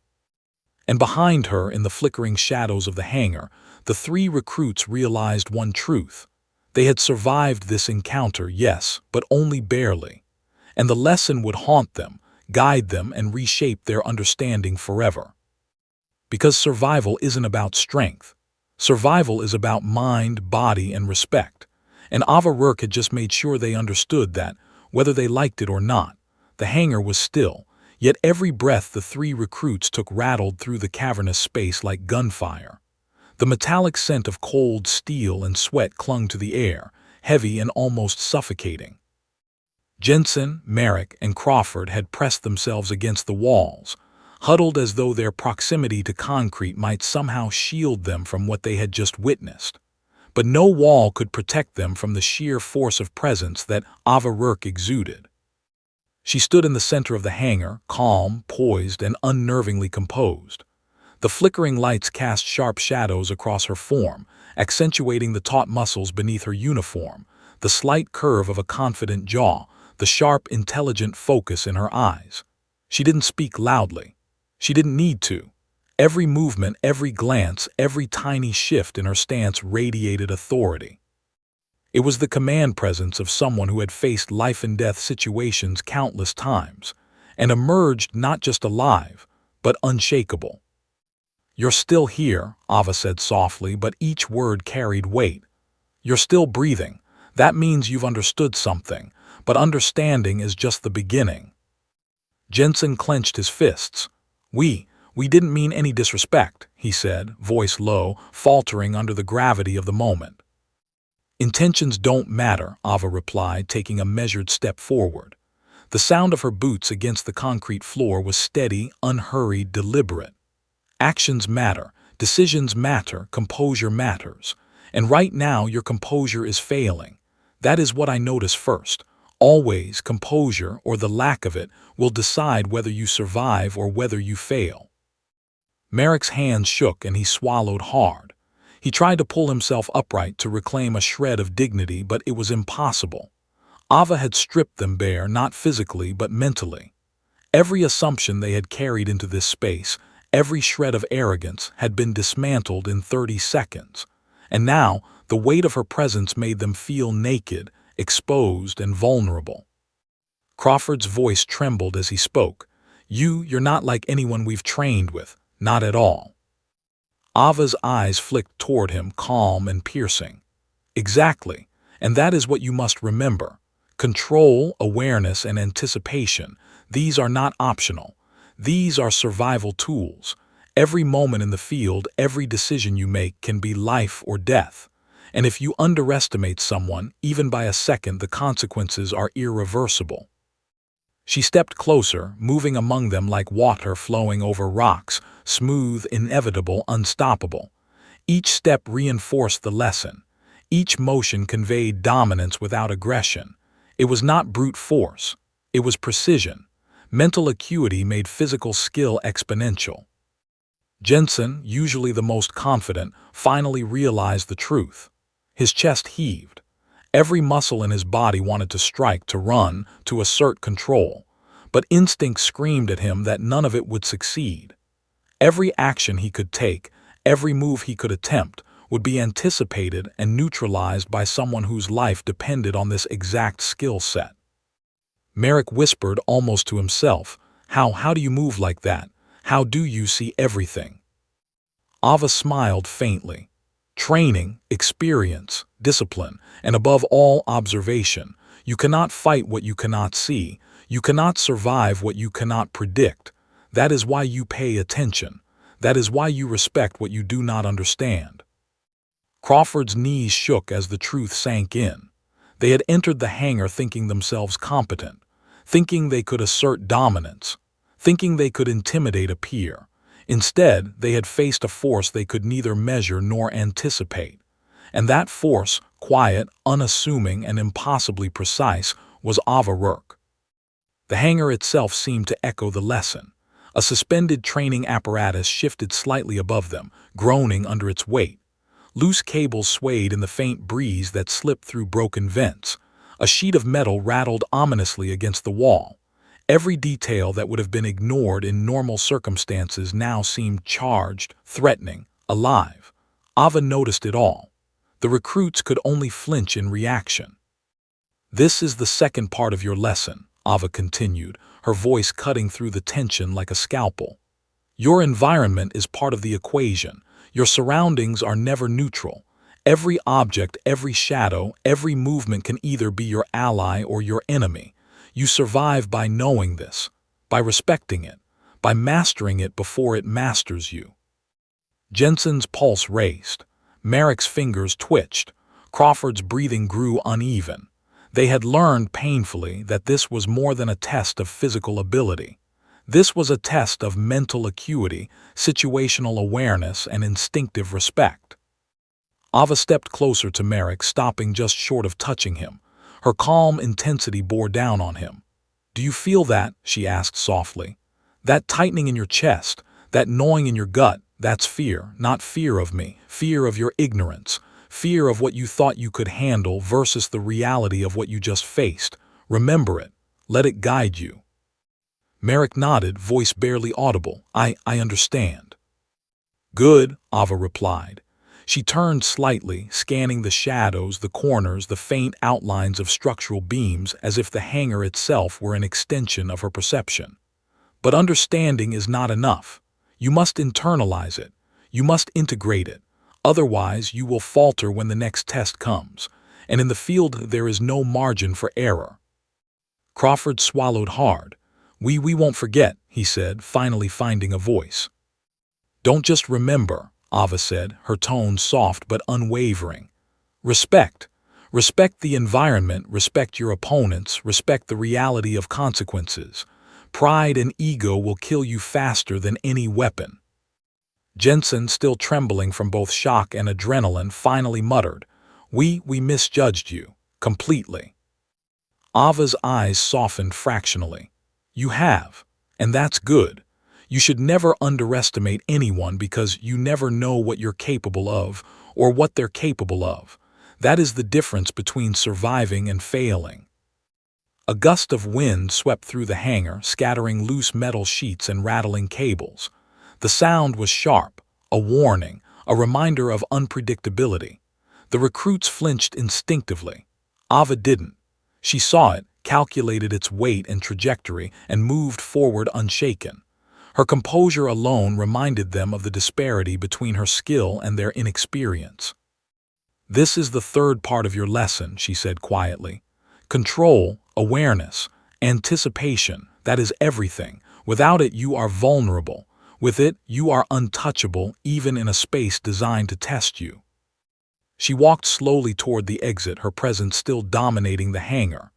And behind her, in the flickering shadows of the hangar, the three recruits realized one truth. They had survived this encounter, yes, but only barely. And the lesson would haunt them, guide them, and reshape their understanding forever. Because survival isn't about strength. Survival is about mind, body, and respect. And Ava Rourke had just made sure they understood that, whether they liked it or not, the hangar was still, yet every breath the three recruits took rattled through the cavernous space like gunfire. The metallic scent of cold steel and sweat clung to the air, heavy and almost suffocating. Jensen, Merrick, and Crawford had pressed themselves against the walls, huddled as though their proximity to concrete might somehow shield them from what they had just witnessed. But no wall could protect them from the sheer force of presence that Ava Rourke exuded. She stood in the center of the hangar, calm, poised, and unnervingly composed. The flickering lights cast sharp shadows across her form, accentuating the taut muscles beneath her uniform, the slight curve of a confident jaw, the sharp, intelligent focus in her eyes. She didn't speak loudly. She didn't need to. Every movement, every glance, every tiny shift in her stance radiated authority. It was the command presence of someone who had faced life-and-death situations countless times, and emerged not just alive, but unshakable. "You're still here," Ava said softly, but each word carried weight. "You're still breathing. That means you've understood something, but understanding is just the beginning." Jensen clenched his fists. We didn't mean any disrespect," he said, voice low, faltering under the gravity of the moment. "Intentions don't matter," Ava replied, taking a measured step forward. The sound of her boots against the concrete floor was steady, unhurried, deliberate. Actions matter, decisions matter, composure matters. And right now your composure is failing. That is what I notice first. Always, composure, or the lack of it, will decide whether you survive or whether you fail. Merrick's hands shook and he swallowed hard. He tried to pull himself upright to reclaim a shred of dignity, but it was impossible. Ava had stripped them bare, not physically but mentally. Every assumption they had carried into this space, every shred of arrogance, had been dismantled in 30 seconds. And now, the weight of her presence made them feel naked, exposed, and vulnerable. Crawford's voice trembled as he spoke. You're not like anyone we've trained with. Not at all." Ava's eyes flicked toward him, calm and piercing. "Exactly, and that is what you must remember. Control, awareness, and anticipation, these are not optional. These are survival tools. Every moment in the field, every decision you make can be life or death. And if you underestimate someone, even by a second, the consequences are irreversible." She stepped closer, moving among them like water flowing over rocks, smooth, inevitable, unstoppable. Each step reinforced the lesson. Each motion conveyed dominance without aggression. It was not brute force. It was precision. Mental acuity made physical skill exponential. Jensen, usually the most confident, finally realized the truth. His chest heaved. Every muscle in his body wanted to strike, to run, to assert control. But instinct screamed at him that none of it would succeed. Every action he could take, every move he could attempt, would be anticipated and neutralized by someone whose life depended on this exact skill set. Merrick whispered almost to himself, How do you move like that? How do you see everything?" Ava smiled faintly. "Training, experience, discipline, and above all, observation. You cannot fight what you cannot see. You cannot survive what you cannot predict. That is why you pay attention. That is why you respect what you do not understand." Crawford's knees shook as the truth sank in. They had entered the hangar thinking themselves competent, thinking they could assert dominance, thinking they could intimidate a peer. Instead, they had faced a force they could neither measure nor anticipate. And that force, quiet, unassuming, and impossibly precise, was Ava Rourke. The hangar itself seemed to echo the lesson. A suspended training apparatus shifted slightly above them, groaning under its weight. Loose cables swayed in the faint breeze that slipped through broken vents. A sheet of metal rattled ominously against the wall. Every detail that would have been ignored in normal circumstances now seemed charged, threatening, alive. Ava noticed it all. The recruits could only flinch in reaction. "This is the second part of your lesson," Ava continued, her voice cutting through the tension like a scalpel. "Your environment is part of the equation. Your surroundings are never neutral. Every object, every shadow, every movement can either be your ally or your enemy. You survive by knowing this, by respecting it, by mastering it before it masters you." Jensen's pulse raced. Merrick's fingers twitched. Crawford's breathing grew uneven. They had learned painfully that this was more than a test of physical ability. This was a test of mental acuity, situational awareness, and instinctive respect. Ava stepped closer to Merrick, stopping just short of touching him. Her calm intensity bore down on him. "Do you feel that?" she asked softly. "That tightening in your chest, that gnawing in your gut, that's fear, not fear of me, fear of your ignorance, fear of what you thought you could handle versus the reality of what you just faced. Remember it. Let it guide you." Merrick nodded, voice barely audible. I understand." "Good," Ava replied. She turned slightly, scanning the shadows, the corners, the faint outlines of structural beams, as if the hangar itself were an extension of her perception. "But understanding is not enough. You must internalize it. You must integrate it. Otherwise, you will falter when the next test comes. And in the field, there is no margin for error." Crawford swallowed hard. We won't forget," he said, finally finding a voice. "Don't just remember," Ava said, her tone soft but unwavering. "Respect. Respect the environment, respect your opponents, respect the reality of consequences. Pride and ego will kill you faster than any weapon." Jensen, still trembling from both shock and adrenaline, finally muttered, We misjudged you. Completely." Ava's eyes softened fractionally. "You have. And that's good. You should never underestimate anyone because you never know what you're capable of or what they're capable of. That is the difference between surviving and failing." A gust of wind swept through the hangar, scattering loose metal sheets and rattling cables. The sound was sharp, a warning, a reminder of unpredictability. The recruits flinched instinctively. Ava didn't. She saw it, calculated its weight and trajectory, and moved forward unshaken. Her composure alone reminded them of the disparity between her skill and their inexperience. "This is the third part of your lesson," she said quietly. "Control, awareness, anticipation, that is everything. Without it, you are vulnerable. With it, you are untouchable, even in a space designed to test you." She walked slowly toward the exit, her presence still dominating the hangar.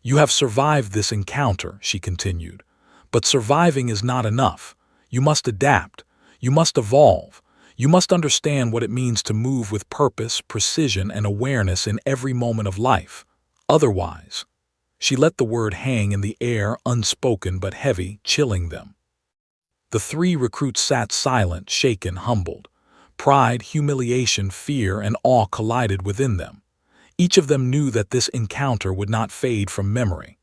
"You have survived this encounter," she continued. "But surviving is not enough. You must adapt. You must evolve. You must understand what it means to move with purpose, precision, and awareness in every moment of life. Otherwise—" She let the word hang in the air, unspoken but heavy, chilling them. The three recruits sat silent, shaken, humbled. Pride, humiliation, fear, and awe collided within them. Each of them knew that this encounter would not fade from memory.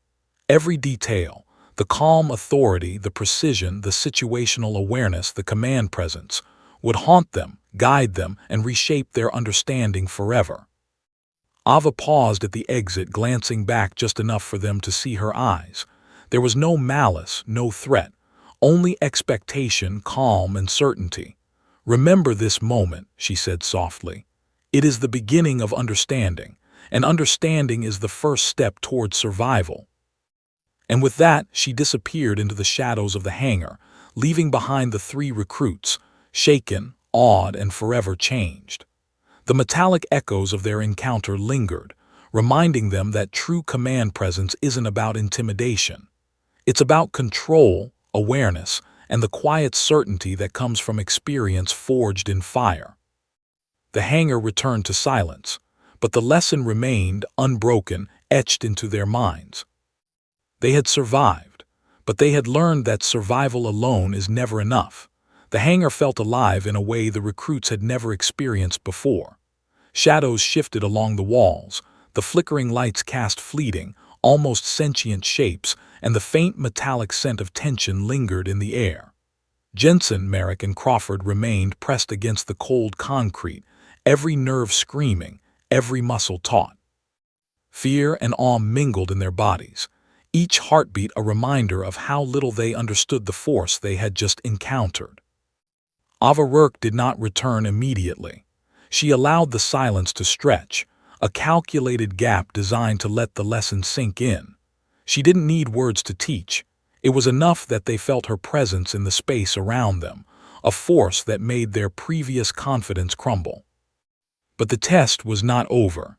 Every detail, the calm authority, the precision, the situational awareness, the command presence, would haunt them, guide them, and reshape their understanding forever. Ava paused at the exit, glancing back just enough for them to see her eyes. There was no malice, no threat, only expectation, calm, and certainty. "Remember this moment," she said softly. "It is the beginning of understanding, and understanding is the first step toward survival." And with that, she disappeared into the shadows of the hangar, leaving behind the three recruits, shaken, awed, and forever changed. The metallic echoes of their encounter lingered, reminding them that true command presence isn't about intimidation. It's about control, awareness, and the quiet certainty that comes from experience forged in fire. The hangar returned to silence, but the lesson remained unbroken, etched into their minds. They had survived, but they had learned that survival alone is never enough. The hangar felt alive in a way the recruits had never experienced before. Shadows shifted along the walls, the flickering lights cast fleeting, almost sentient shapes, and the faint metallic scent of tension lingered in the air. Jensen, Merrick, and Crawford remained pressed against the cold concrete, every nerve screaming, every muscle taut. Fear and awe mingled in their bodies, each heartbeat a reminder of how little they understood the force they had just encountered. Ava Rourke did not return immediately. She allowed the silence to stretch, a calculated gap designed to let the lesson sink in. She didn't need words to teach. It was enough that they felt her presence in the space around them, a force that made their previous confidence crumble. But the test was not over.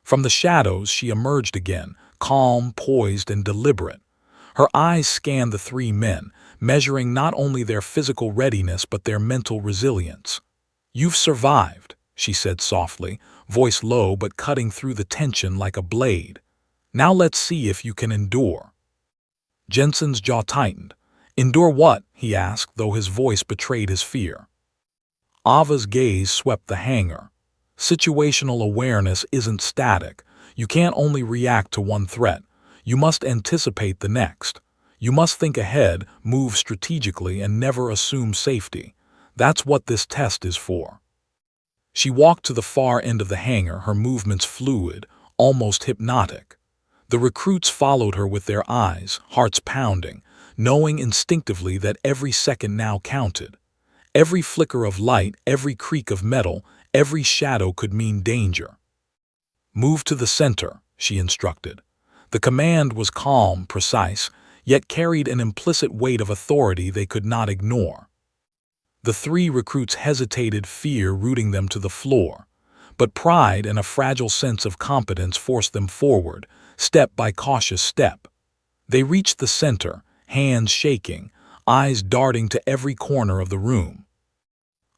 From the shadows she emerged again, calm, poised, and deliberate. Her eyes scanned the three men, measuring not only their physical readiness but their mental resilience. "You've survived," she said softly, voice low but cutting through the tension like a blade. "Now let's see if you can endure." Jensen's jaw tightened. "Endure what?" he asked, though his voice betrayed his fear. Ava's gaze swept the hangar. Situational awareness isn't static. You can't only react to one threat. You must anticipate the next. You must think ahead, move strategically, and never assume safety. That's what this test is for. She walked to the far end of the hangar, her movements fluid, almost hypnotic. The recruits followed her with their eyes, hearts pounding, knowing instinctively that every second now counted. Every flicker of light, every creak of metal, every shadow could mean danger. "Move to the center," she instructed. The command was calm, precise, yet carried an implicit weight of authority they could not ignore. The three recruits hesitated, fear rooting them to the floor. But pride and a fragile sense of competence forced them forward, step by cautious step. They reached the center, hands shaking, eyes darting to every corner of the room.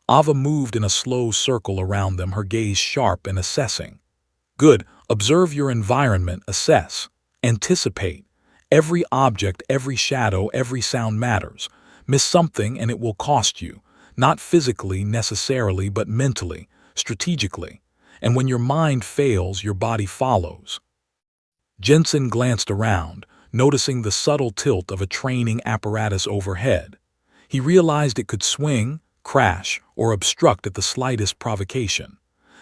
Ava moved in a slow circle around them, her gaze sharp and assessing. "Good. Observe your environment, assess, anticipate. Every object, every shadow, every sound matters. Miss something and it will cost you, not physically necessarily, but mentally, strategically. And when your mind fails, your body follows." Jensen glanced around, noticing the subtle tilt of a training apparatus overhead. He realized it could swing, crash, or obstruct at the slightest provocation.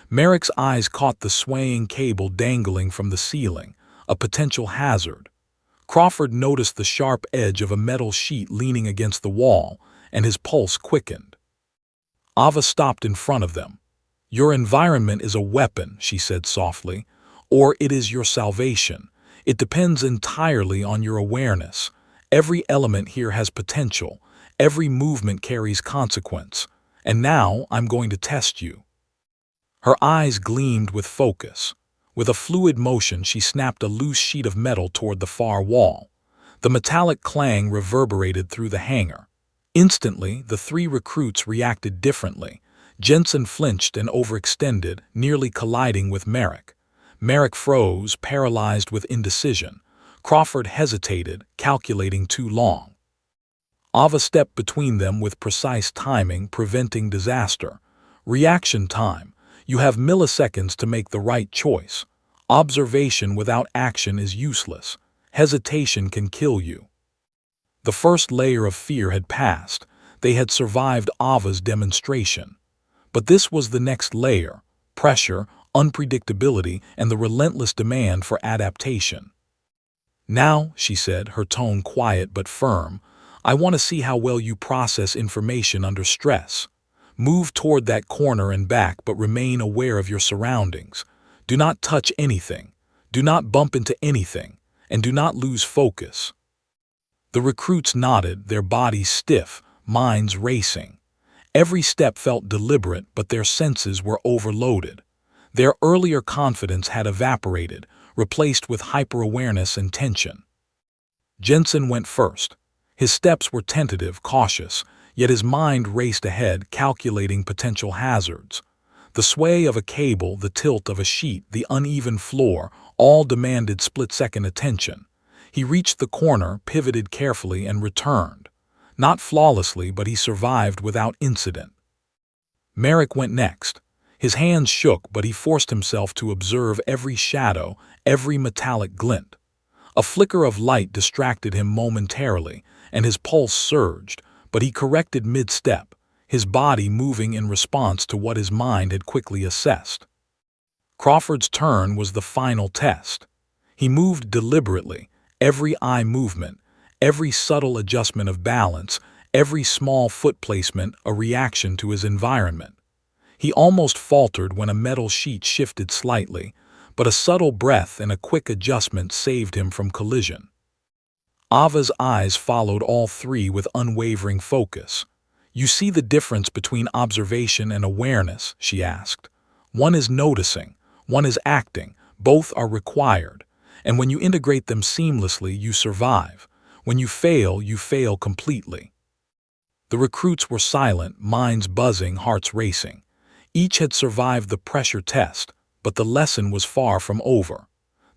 Merrick's eyes caught the swaying cable dangling from the ceiling, a potential hazard. Crawford noticed the sharp edge of a metal sheet leaning against the wall, and his pulse quickened. Ava stopped in front of them. "Your environment is a weapon," she said softly, "or it is your salvation. It depends entirely on your awareness. Every element here has potential. Every movement carries consequence. And now I'm going to test you." Her eyes gleamed with focus. With a fluid motion, she snapped a loose sheet of metal toward the far wall. The metallic clang reverberated through the hangar. Instantly, the three recruits reacted differently. Jensen flinched and overextended, nearly colliding with Merrick. Merrick froze, paralyzed with indecision. Crawford hesitated, calculating too long. Ava stepped between them with precise timing, preventing disaster. Reaction time. You have milliseconds to make the right choice. Observation without action is useless. Hesitation can kill you. The first layer of fear had passed. They had survived Ava's demonstration. But this was the next layer: pressure, unpredictability, and the relentless demand for adaptation. "Now," she said, her tone quiet but firm, "I want to see how well you process information under stress. Move toward that corner and back, but remain aware of your surroundings. Do not touch anything. Do not bump into anything. And do not lose focus." The recruits nodded, their bodies stiff, minds racing. Every step felt deliberate, but their senses were overloaded. Their earlier confidence had evaporated, replaced with hyper-awareness and tension. Jensen went first. His steps were tentative, cautious, yet his mind raced ahead, calculating potential hazards. The sway of a cable, the tilt of a sheet, the uneven floor, all demanded split-second attention. He reached the corner, pivoted carefully, and returned. Not flawlessly, but he survived without incident. Merrick went next. His hands shook, but he forced himself to observe every shadow, every metallic glint. A flicker of light distracted him momentarily, and his pulse surged, but he corrected mid-step, his body moving in response to what his mind had quickly assessed. Crawford's turn was the final test. He moved deliberately, every eye movement, every subtle adjustment of balance, every small foot placement a reaction to his environment. He almost faltered when a metal sheet shifted slightly, but a subtle breath and a quick adjustment saved him from collision. Ava's eyes followed all three with unwavering focus. "You see the difference between observation and awareness?" she asked. "One is noticing, one is acting, both are required, and when you integrate them seamlessly, you survive. When you fail completely." The recruits were silent, minds buzzing, hearts racing. Each had survived the pressure test, but the lesson was far from over.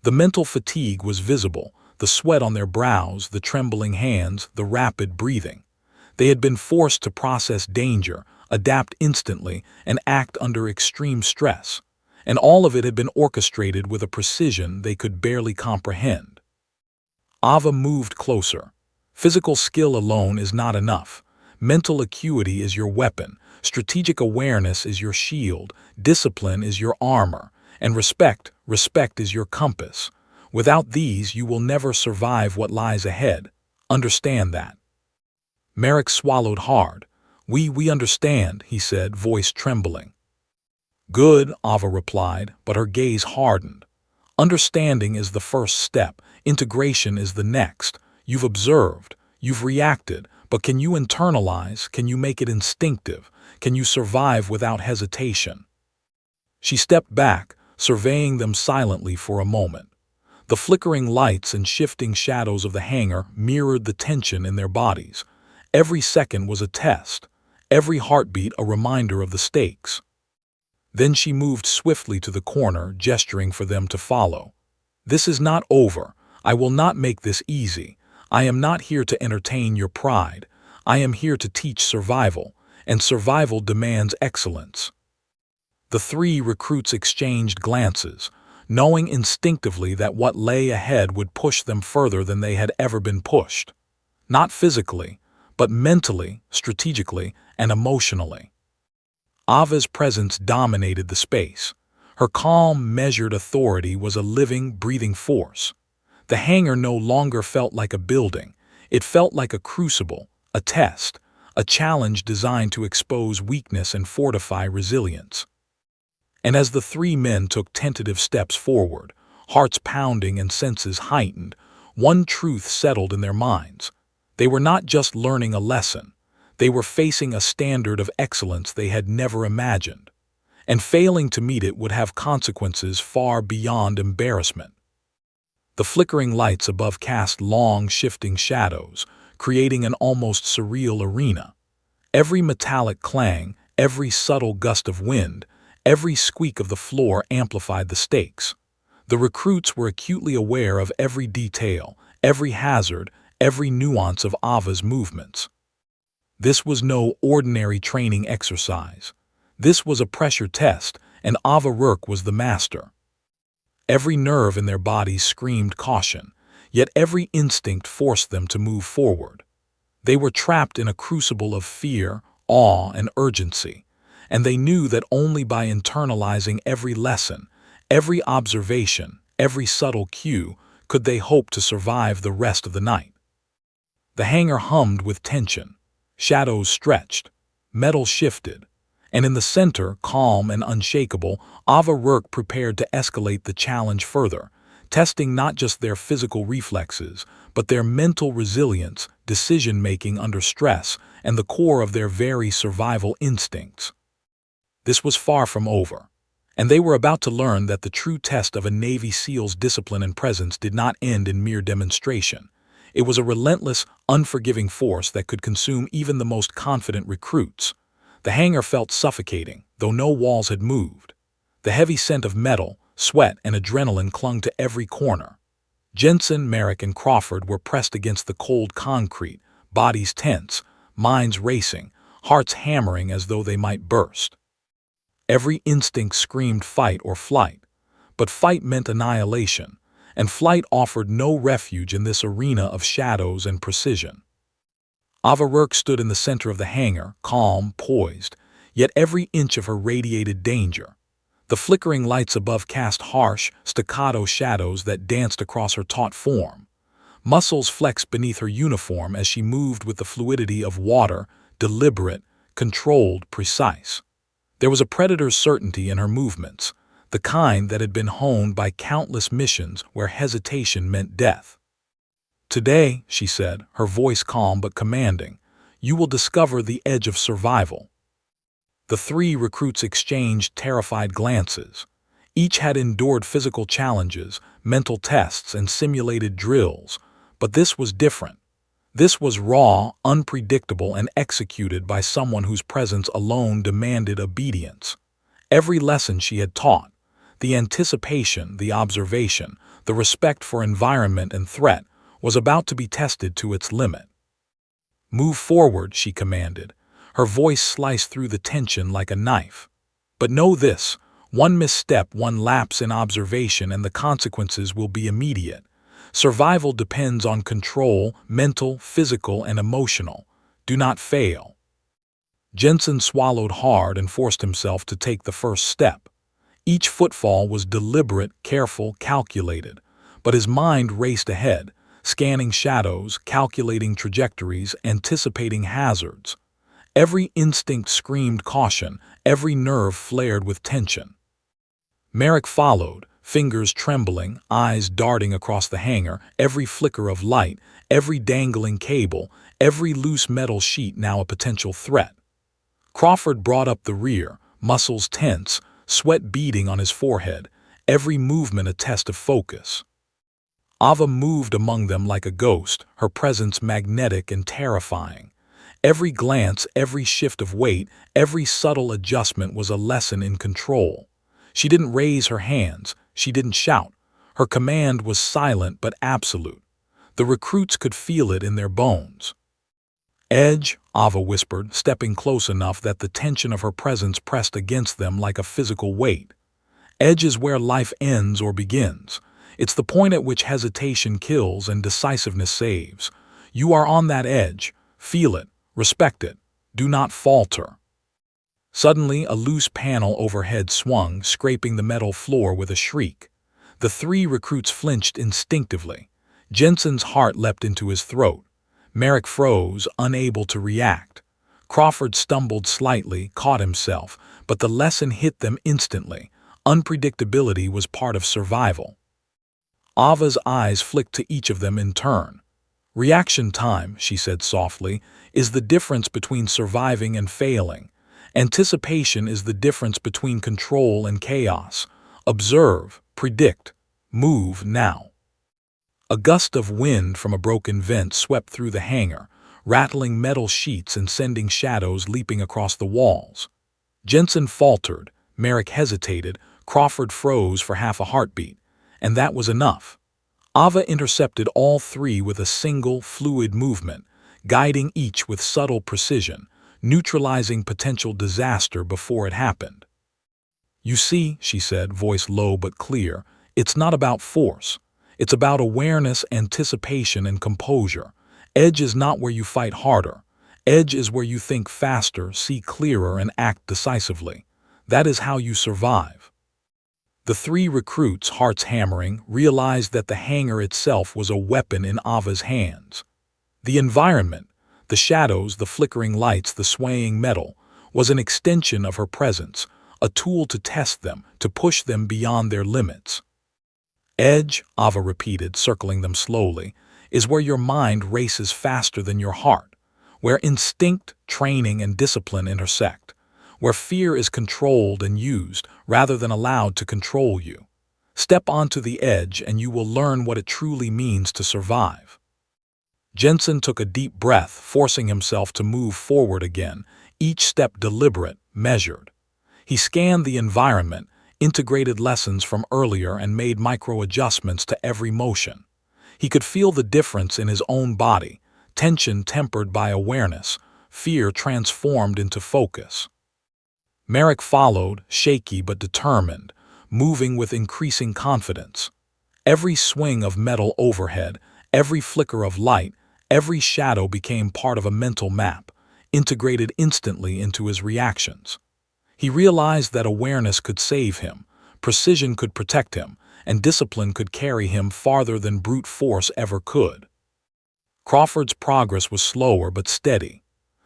The mental fatigue was visible, the sweat on their brows, the trembling hands, the rapid breathing. They had been forced to process danger, adapt instantly, and act under extreme stress. And all of it had been orchestrated with a precision they could barely comprehend. Ava moved closer. Physical skill alone is not enough. Mental acuity is your weapon, strategic awareness is your shield, discipline is your armor, and respect is your compass. Without these, you will never survive what lies ahead. Understand that. Merrick swallowed hard. We understand," he said, voice trembling. "Good," Ava replied, but her gaze hardened. "Understanding is the first step. Integration is the next. You've observed, you've reacted, but can you internalize? Can you make it instinctive? Can you survive without hesitation?" She stepped back, surveying them silently for a moment. The flickering lights and shifting shadows of the hangar mirrored the tension in their bodies. Every second was a test, every heartbeat a reminder of the stakes. Then she moved swiftly to the corner, gesturing for them to follow. "This is not over. I will not make this easy. I am not here to entertain your pride. I am here to teach survival, and survival demands excellence." The three recruits exchanged glances, knowing instinctively that what lay ahead would push them further than they had ever been pushed. Not physically, but mentally, strategically, and emotionally. Ava's presence dominated the space. Her calm, measured authority was a living, breathing force. The hangar no longer felt like a building. It felt like a crucible, a test, a challenge designed to expose weakness and fortify resilience. And as the three men took tentative steps forward, hearts pounding and senses heightened, one truth settled in their minds. They were not just learning a lesson. They were facing a standard of excellence they had never imagined. And failing to meet it would have consequences far beyond embarrassment. The flickering lights above cast long, shifting shadows, creating an almost surreal arena. Every metallic clang, every subtle gust of wind, every squeak of the floor amplified the stakes. The recruits were acutely aware of every detail, every hazard, every nuance of Ava's movements. This was no ordinary training exercise. This was a pressure test, and Ava Rourke was the master. Every nerve in their bodies screamed caution, yet every instinct forced them to move forward. They were trapped in a crucible of fear, awe, and urgency, and they knew that only by internalizing every lesson, every observation, every subtle cue, could they hope to survive the rest of the night. The hangar hummed with tension. Shadows stretched, metal shifted, and in the center, calm and unshakable, Ava Rourke prepared to escalate the challenge further, testing not just their physical reflexes, but their mental resilience, decision-making under stress, and the core of their very survival instincts. This was far from over, and they were about to learn that the true test of a Navy SEAL's discipline and presence did not end in mere demonstration. It was a relentless, unforgiving force that could consume even the most confident recruits. The hangar felt suffocating, though no walls had moved. The heavy scent of metal, sweat, and adrenaline clung to every corner. Jensen, Merrick, and Crawford were pressed against the cold concrete, bodies tense, minds racing, hearts hammering as though they might burst. Every instinct screamed fight or flight, but fight meant annihilation, and flight offered no refuge in this arena of shadows and precision. Ava Rourke stood in the center of the hangar, calm, poised, yet every inch of her radiated danger. The flickering lights above cast harsh, staccato shadows that danced across her taut form. Muscles flexed beneath her uniform as she moved with the fluidity of water, deliberate, controlled, precise. There was a predator's certainty in her movements, the kind that had been honed by countless missions where hesitation meant death. "Today," she said, her voice calm but commanding, "you will discover the edge of survival." The three recruits exchanged terrified glances. Each had endured physical challenges, mental tests, and simulated drills, but this was different. This was raw, unpredictable, and executed by someone whose presence alone demanded obedience. Every lesson she had taught, the anticipation, the observation, the respect for environment and threat, was about to be tested to its limit. "Move forward," she commanded. Her voice sliced through the tension like a knife. "But know this, one misstep, one lapse in observation, and the consequences will be immediate. Survival depends on control, mental, physical, and emotional. Do not fail." Jensen swallowed hard and forced himself to take the first step. Each footfall was deliberate, careful, calculated, but his mind raced ahead, scanning shadows, calculating trajectories, anticipating hazards. Every instinct screamed caution, every nerve flared with tension. Merrick followed, fingers trembling, eyes darting across the hangar, every flicker of light, every dangling cable, every loose metal sheet now a potential threat. Crawford brought up the rear, muscles tense, sweat beading on his forehead, every movement a test of focus. Ava moved among them like a ghost, her presence magnetic and terrifying. Every glance, every shift of weight, every subtle adjustment was a lesson in control. She didn't raise her hands, she didn't shout. Her command was silent but absolute. The recruits could feel it in their bones. "Edge," Ava whispered, stepping close enough that the tension of her presence pressed against them like a physical weight. "Edge is where life ends or begins. It's the point at which hesitation kills and decisiveness saves. You are on that edge. Feel it. Respect it. Do not falter." Suddenly, a loose panel overhead swung, scraping the metal floor with a shriek. The three recruits flinched instinctively. Jensen's heart leapt into his throat. Merrick froze, unable to react. Crawford stumbled slightly, caught himself, but the lesson hit them instantly. Unpredictability was part of survival. Ava's eyes flicked to each of them in turn. "Reaction time," she said softly, "is the difference between surviving and failing. Anticipation is the difference between control and chaos. Observe, predict, move now." A gust of wind from a broken vent swept through the hangar, rattling metal sheets and sending shadows leaping across the walls. Jensen faltered, Merrick hesitated, Crawford froze for half a heartbeat, and that was enough. Ava intercepted all three with a single, fluid movement, guiding each with subtle precision, neutralizing potential disaster before it happened. "You see," she said, voice low but clear, "it's not about force. It's about awareness, anticipation, and composure. Edge is not where you fight harder. Edge is where you think faster, see clearer, and act decisively. That is how you survive." The three recruits, hearts hammering, realized that the hangar itself was a weapon in Ava's hands. The environment, the shadows, the flickering lights, the swaying metal, was an extension of her presence, a tool to test them, to push them beyond their limits. "Edge," Ava repeated, circling them slowly, "is where your mind races faster than your heart, where instinct, training, and discipline intersect, where fear is controlled and used rather than allowed to control you. Step onto the edge and you will learn what it truly means to survive." Jensen took a deep breath, forcing himself to move forward again, each step deliberate, measured. He scanned the environment, integrated lessons from earlier and made micro-adjustments to every motion. He could feel the difference in his own body, tension tempered by awareness, fear transformed into focus. Merrick followed, shaky but determined, moving with increasing confidence. Every swing of metal overhead, every flicker of light, every shadow became part of a mental map, integrated instantly into his reactions. He realized that awareness could save him, precision could protect him, and discipline could carry him farther than brute force ever could. Crawford's progress was slower but steady.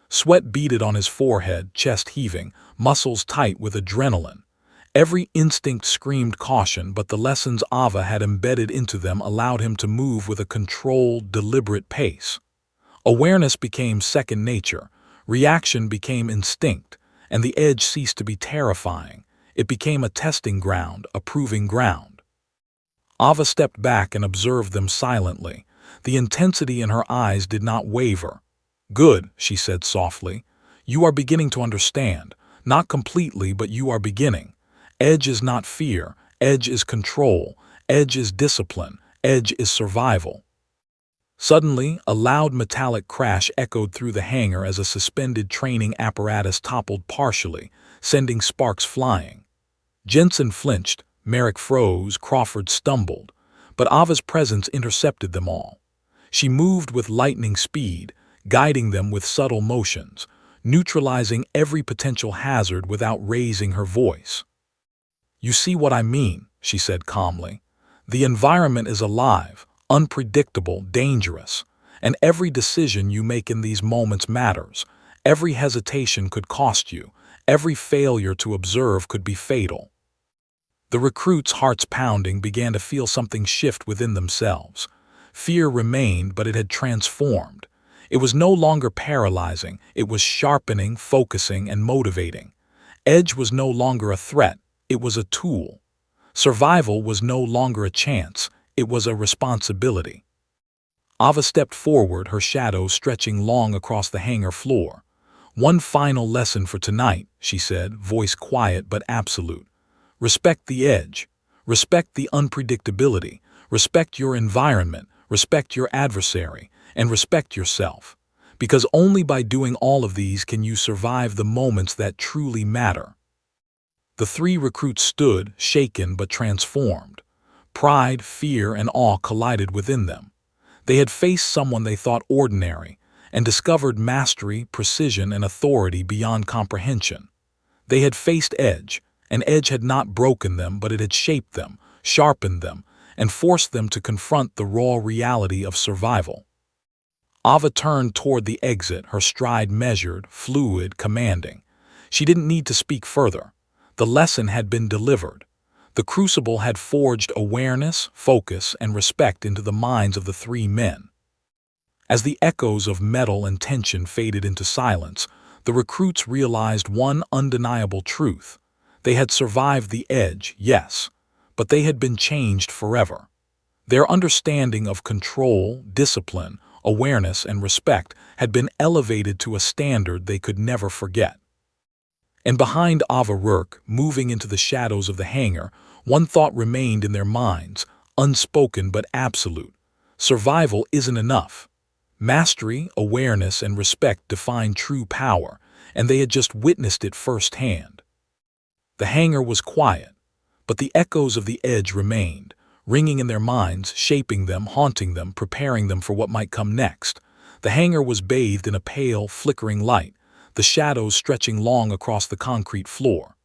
Sweat beaded on his forehead, chest heaving, muscles tight with adrenaline. Every instinct screamed caution, but the lessons Ava had embedded into them allowed him to move with a controlled, deliberate pace. Awareness became second nature, reaction became instinct, and the edge ceased to be terrifying. It became a testing ground, a proving ground. Ava stepped back and observed them silently. The intensity in her eyes did not waver. "Good," she said softly. "You are beginning to understand. Not completely, but you are beginning. Edge is not fear. Edge is control. Edge is discipline. Edge is survival." Suddenly, a loud metallic crash echoed through the hangar as a suspended training apparatus toppled partially, sending sparks flying. Jensen flinched, Merrick froze, Crawford stumbled, but Ava's presence intercepted them all. She moved with lightning speed, guiding them with subtle motions, neutralizing every potential hazard without raising her voice. "You see what I mean," she said calmly. "The environment is alive, unpredictable, dangerous, and every decision you make in these moments matters. Every hesitation could cost you. Every failure to observe could be fatal." The recruits, hearts pounding, began to feel something shift within themselves. Fear remained, but it had transformed. It was no longer paralyzing, it was sharpening, focusing, and motivating. Edge was no longer a threat, it was a tool. Survival was no longer a chance, it was a responsibility. Ava stepped forward, her shadow stretching long across the hangar floor. "One final lesson for tonight," she said, voice quiet but absolute. "Respect the edge. Respect the unpredictability. Respect your environment. Respect your adversary. And respect yourself. Because only by doing all of these can you survive the moments that truly matter." The three recruits stood, shaken but transformed. Pride, fear, and awe collided within them. They had faced someone they thought ordinary, and discovered mastery, precision, and authority beyond comprehension. They had faced Edge, and Edge had not broken them, but it had shaped them, sharpened them, and forced them to confront the raw reality of survival. Ava turned toward the exit, her stride measured, fluid, commanding. She didn't need to speak further. The lesson had been delivered. The crucible had forged awareness, focus, and respect into the minds of the three men. As the echoes of metal and tension faded into silence, the recruits realized one undeniable truth. They had survived the edge, yes, but they had been changed forever. Their understanding of control, discipline, awareness, and respect had been elevated to a standard they could never forget. And behind Ava Rourke, moving into the shadows of the hangar, one thought remained in their minds, unspoken but absolute. Survival isn't enough. Mastery, awareness, and respect define true power, and they had just witnessed it firsthand. The hangar was quiet, but the echoes of the edge remained, ringing in their minds, shaping them, haunting them, preparing them for what might come next. The hangar was bathed in a pale, flickering light, the shadows stretching long across the concrete floor.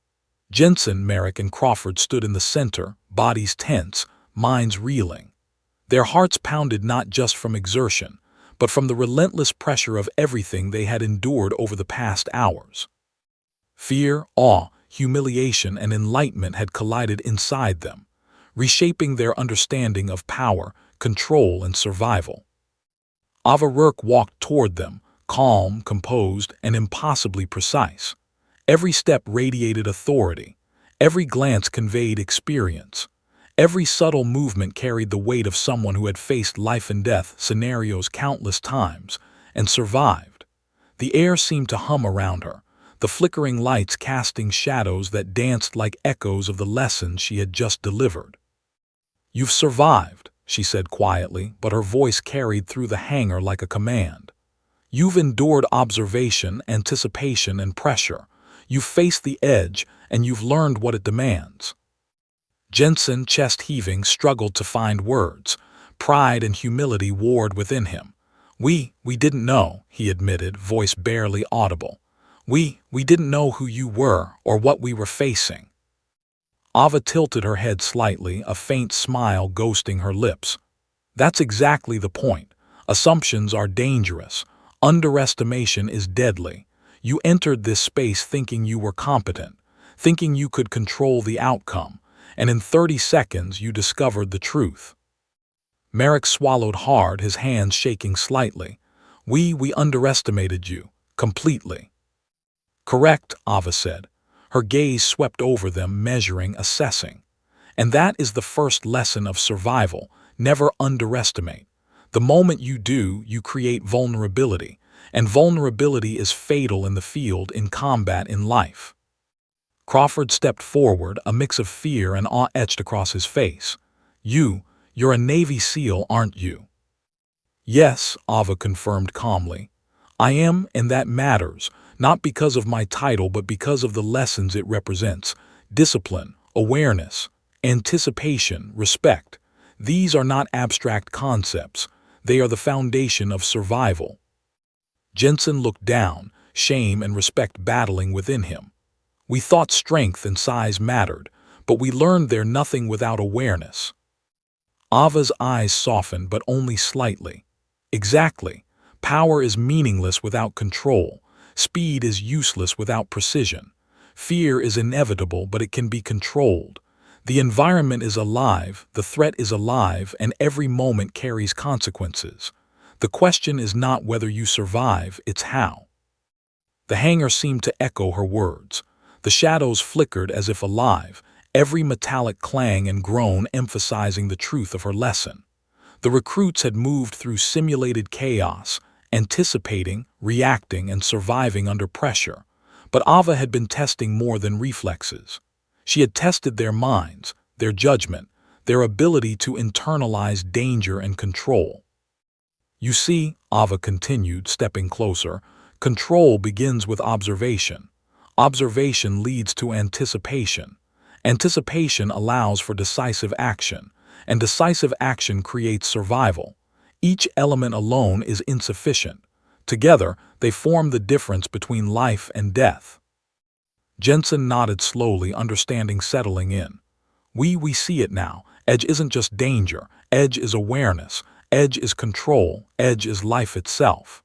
Jensen, Merrick, and Crawford stood in the center, bodies tense, minds reeling. Their hearts pounded not just from exertion, but from the relentless pressure of everything they had endured over the past hours. Fear, awe, humiliation, and enlightenment had collided inside them, reshaping their understanding of power, control, and survival. Ava Rourke walked toward them, calm, composed, and impossibly precise. Every step radiated authority. Every glance conveyed experience. Every subtle movement carried the weight of someone who had faced life and death scenarios countless times and survived. The air seemed to hum around her, the flickering lights casting shadows that danced like echoes of the lessons she had just delivered. "You've survived," she said quietly, but her voice carried through the hangar like a command. "You've endured observation, anticipation, and pressure. You've faced the edge, and you've learned what it demands." Jensen, chest heaving, struggled to find words. Pride and humility warred within him. We didn't know," he admitted, voice barely audible. We didn't know who you were or what we were facing." Ava tilted her head slightly, a faint smile ghosting her lips. "That's exactly the point. Assumptions are dangerous. Underestimation is deadly. You entered this space thinking you were competent, thinking you could control the outcome, and in 30 seconds you discovered the truth." Merrick swallowed hard, his hands shaking slightly. We underestimated you. Completely." "Correct," Ava said. Her gaze swept over them, measuring, assessing. "And that is the first lesson of survival. Never underestimate. The moment you do, you create vulnerability, and vulnerability is fatal in the field, in combat, in life." Crawford stepped forward, a mix of fear and awe etched across his face. You're a Navy SEAL, aren't you?" "Yes," Ava confirmed calmly. "I am, and that matters, not because of my title but because of the lessons it represents. Discipline, awareness, anticipation, respect. These are not abstract concepts. They are the foundation of survival." Jensen looked down, shame and respect battling within him. "We thought strength and size mattered, but we learned they're nothing without awareness." Ava's eyes softened, but only slightly. "Exactly. Power is meaningless without control. Speed is useless without precision. Fear is inevitable, but it can be controlled. The environment is alive, the threat is alive, and every moment carries consequences. The question is not whether you survive, it's how." The hangar seemed to echo her words. The shadows flickered as if alive, every metallic clang and groan emphasizing the truth of her lesson. The recruits had moved through simulated chaos, anticipating, reacting, and surviving under pressure. But Ava had been testing more than reflexes. She had tested their minds, their judgment, their ability to internalize danger and control. "You see," Ava continued, stepping closer, "control begins with observation. Observation leads to anticipation. Anticipation allows for decisive action, and decisive action creates survival. Each element alone is insufficient. Together, they form the difference between life and death." Jensen nodded slowly, understanding settling in. We see it now. Edge isn't just danger. Edge is awareness. Edge is control. Edge is life itself."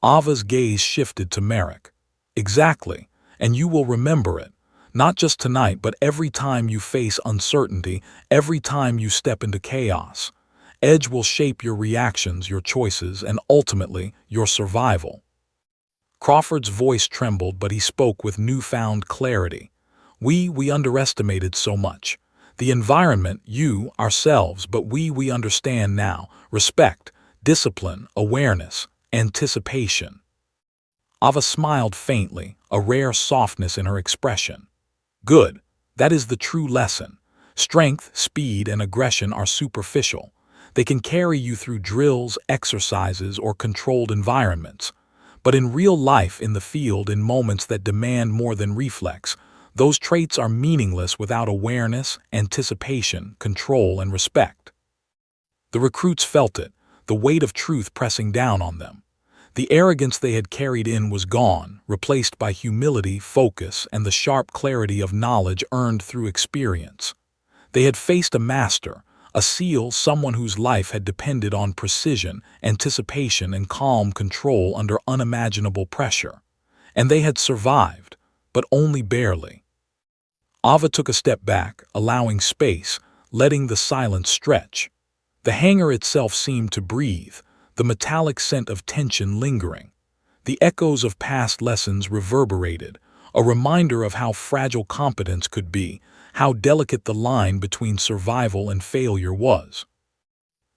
Ava's gaze shifted to Merrick. "Exactly, and you will remember it. Not just tonight, but every time you face uncertainty, every time you step into chaos. Edge will shape your reactions, your choices, and ultimately, your survival." Crawford's voice trembled, but he spoke with newfound clarity. We underestimated so much. The environment, you, ourselves, but we understand now. Respect, discipline, awareness, anticipation." Ava smiled faintly, a rare softness in her expression. "Good. That is the true lesson. Strength, speed, and aggression are superficial. They can carry you through drills, exercises, or controlled environments. But in real life, in the field, in moments that demand more than reflex, those traits are meaningless without awareness, anticipation, control, and respect." The recruits felt it, the weight of truth pressing down on them. The arrogance they had carried in was gone, replaced by humility, focus, and the sharp clarity of knowledge earned through experience. They had faced a master, a SEAL, someone whose life had depended on precision, anticipation, and calm control under unimaginable pressure. And they had survived, but only barely. Ava took a step back, allowing space, letting the silence stretch. The hangar itself seemed to breathe, the metallic scent of tension lingering. The echoes of past lessons reverberated, a reminder of how fragile competence could be, how delicate the line between survival and failure was.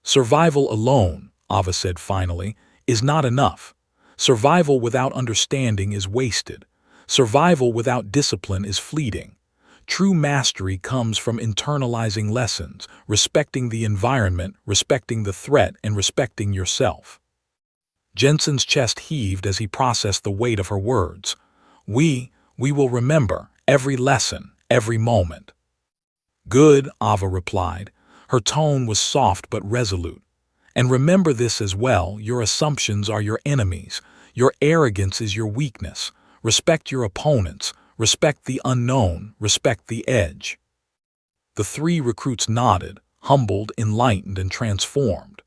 Survival alone, Ava said finally, is not enough. Survival without understanding is wasted. Survival without discipline is fleeting. True mastery comes from internalizing lessons, respecting the environment, respecting the threat, and respecting yourself. Jensen's chest heaved as he processed the weight of her words. We will remember every lesson, every moment. Good, Ava replied. Her tone was soft but resolute. And remember this as well, your assumptions are your enemies. Your arrogance is your weakness. Respect your opponents. Respect the unknown. Respect the edge. The three recruits nodded, humbled, enlightened, and transformed.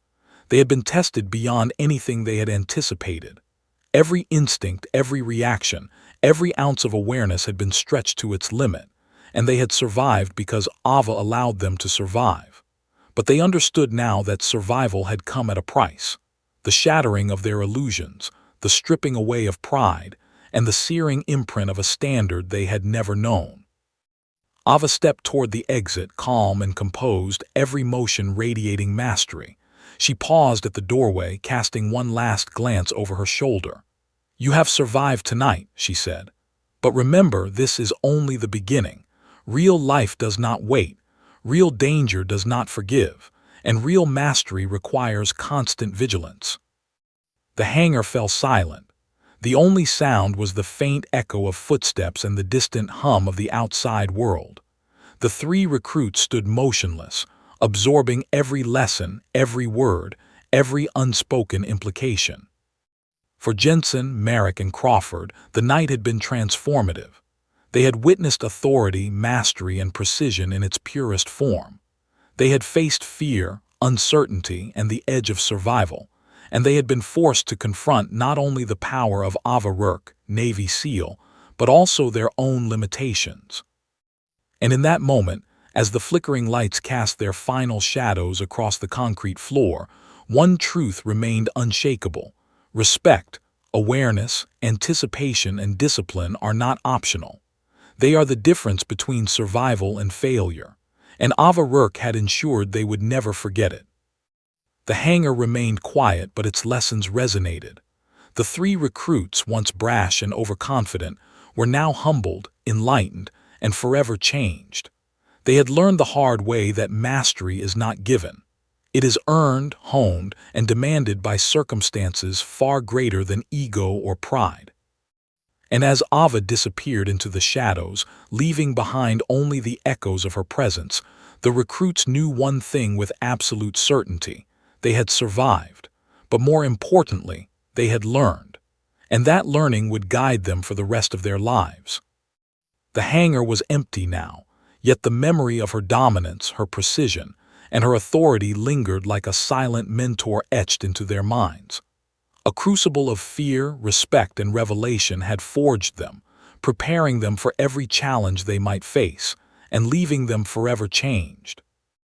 They had been tested beyond anything they had anticipated. Every instinct, every reaction, every ounce of awareness had been stretched to its limit, and they had survived because Ava allowed them to survive. But they understood now that survival had come at a price. The shattering of their illusions, the stripping away of pride, and the searing imprint of a standard they had never known. Ava stepped toward the exit, calm and composed, every motion radiating mastery. She paused at the doorway, casting one last glance over her shoulder. You have survived tonight, she said. But remember, this is only the beginning. Real life does not wait. Real danger does not forgive. And real mastery requires constant vigilance. The hangar fell silent. The only sound was the faint echo of footsteps and the distant hum of the outside world. The three recruits stood motionless, absorbing every lesson, every word, every unspoken implication. For Jensen, Merrick, and Crawford, the night had been transformative. They had witnessed authority, mastery, and precision in its purest form. They had faced fear, uncertainty, and the edge of survival, and they had been forced to confront not only the power of Ava Rourke, Navy SEAL, but also their own limitations. And in that moment, as the flickering lights cast their final shadows across the concrete floor, one truth remained unshakable. Respect, awareness, anticipation, and discipline are not optional. They are the difference between survival and failure, and Ava Rourke had ensured they would never forget it. The hangar remained quiet, but its lessons resonated. The three recruits, once brash and overconfident, were now humbled, enlightened, and forever changed. They had learned the hard way that mastery is not given. It is earned, honed, and demanded by circumstances far greater than ego or pride. And as Ava disappeared into the shadows, leaving behind only the echoes of her presence, the recruits knew one thing with absolute certainty. They had survived, but more importantly, they had learned. And that learning would guide them for the rest of their lives. The hangar was empty now, yet the memory of her dominance, her precision, and her authority lingered like a silent mentor etched into their minds. A crucible of fear, respect, and revelation had forged them, preparing them for every challenge they might face, and leaving them forever changed.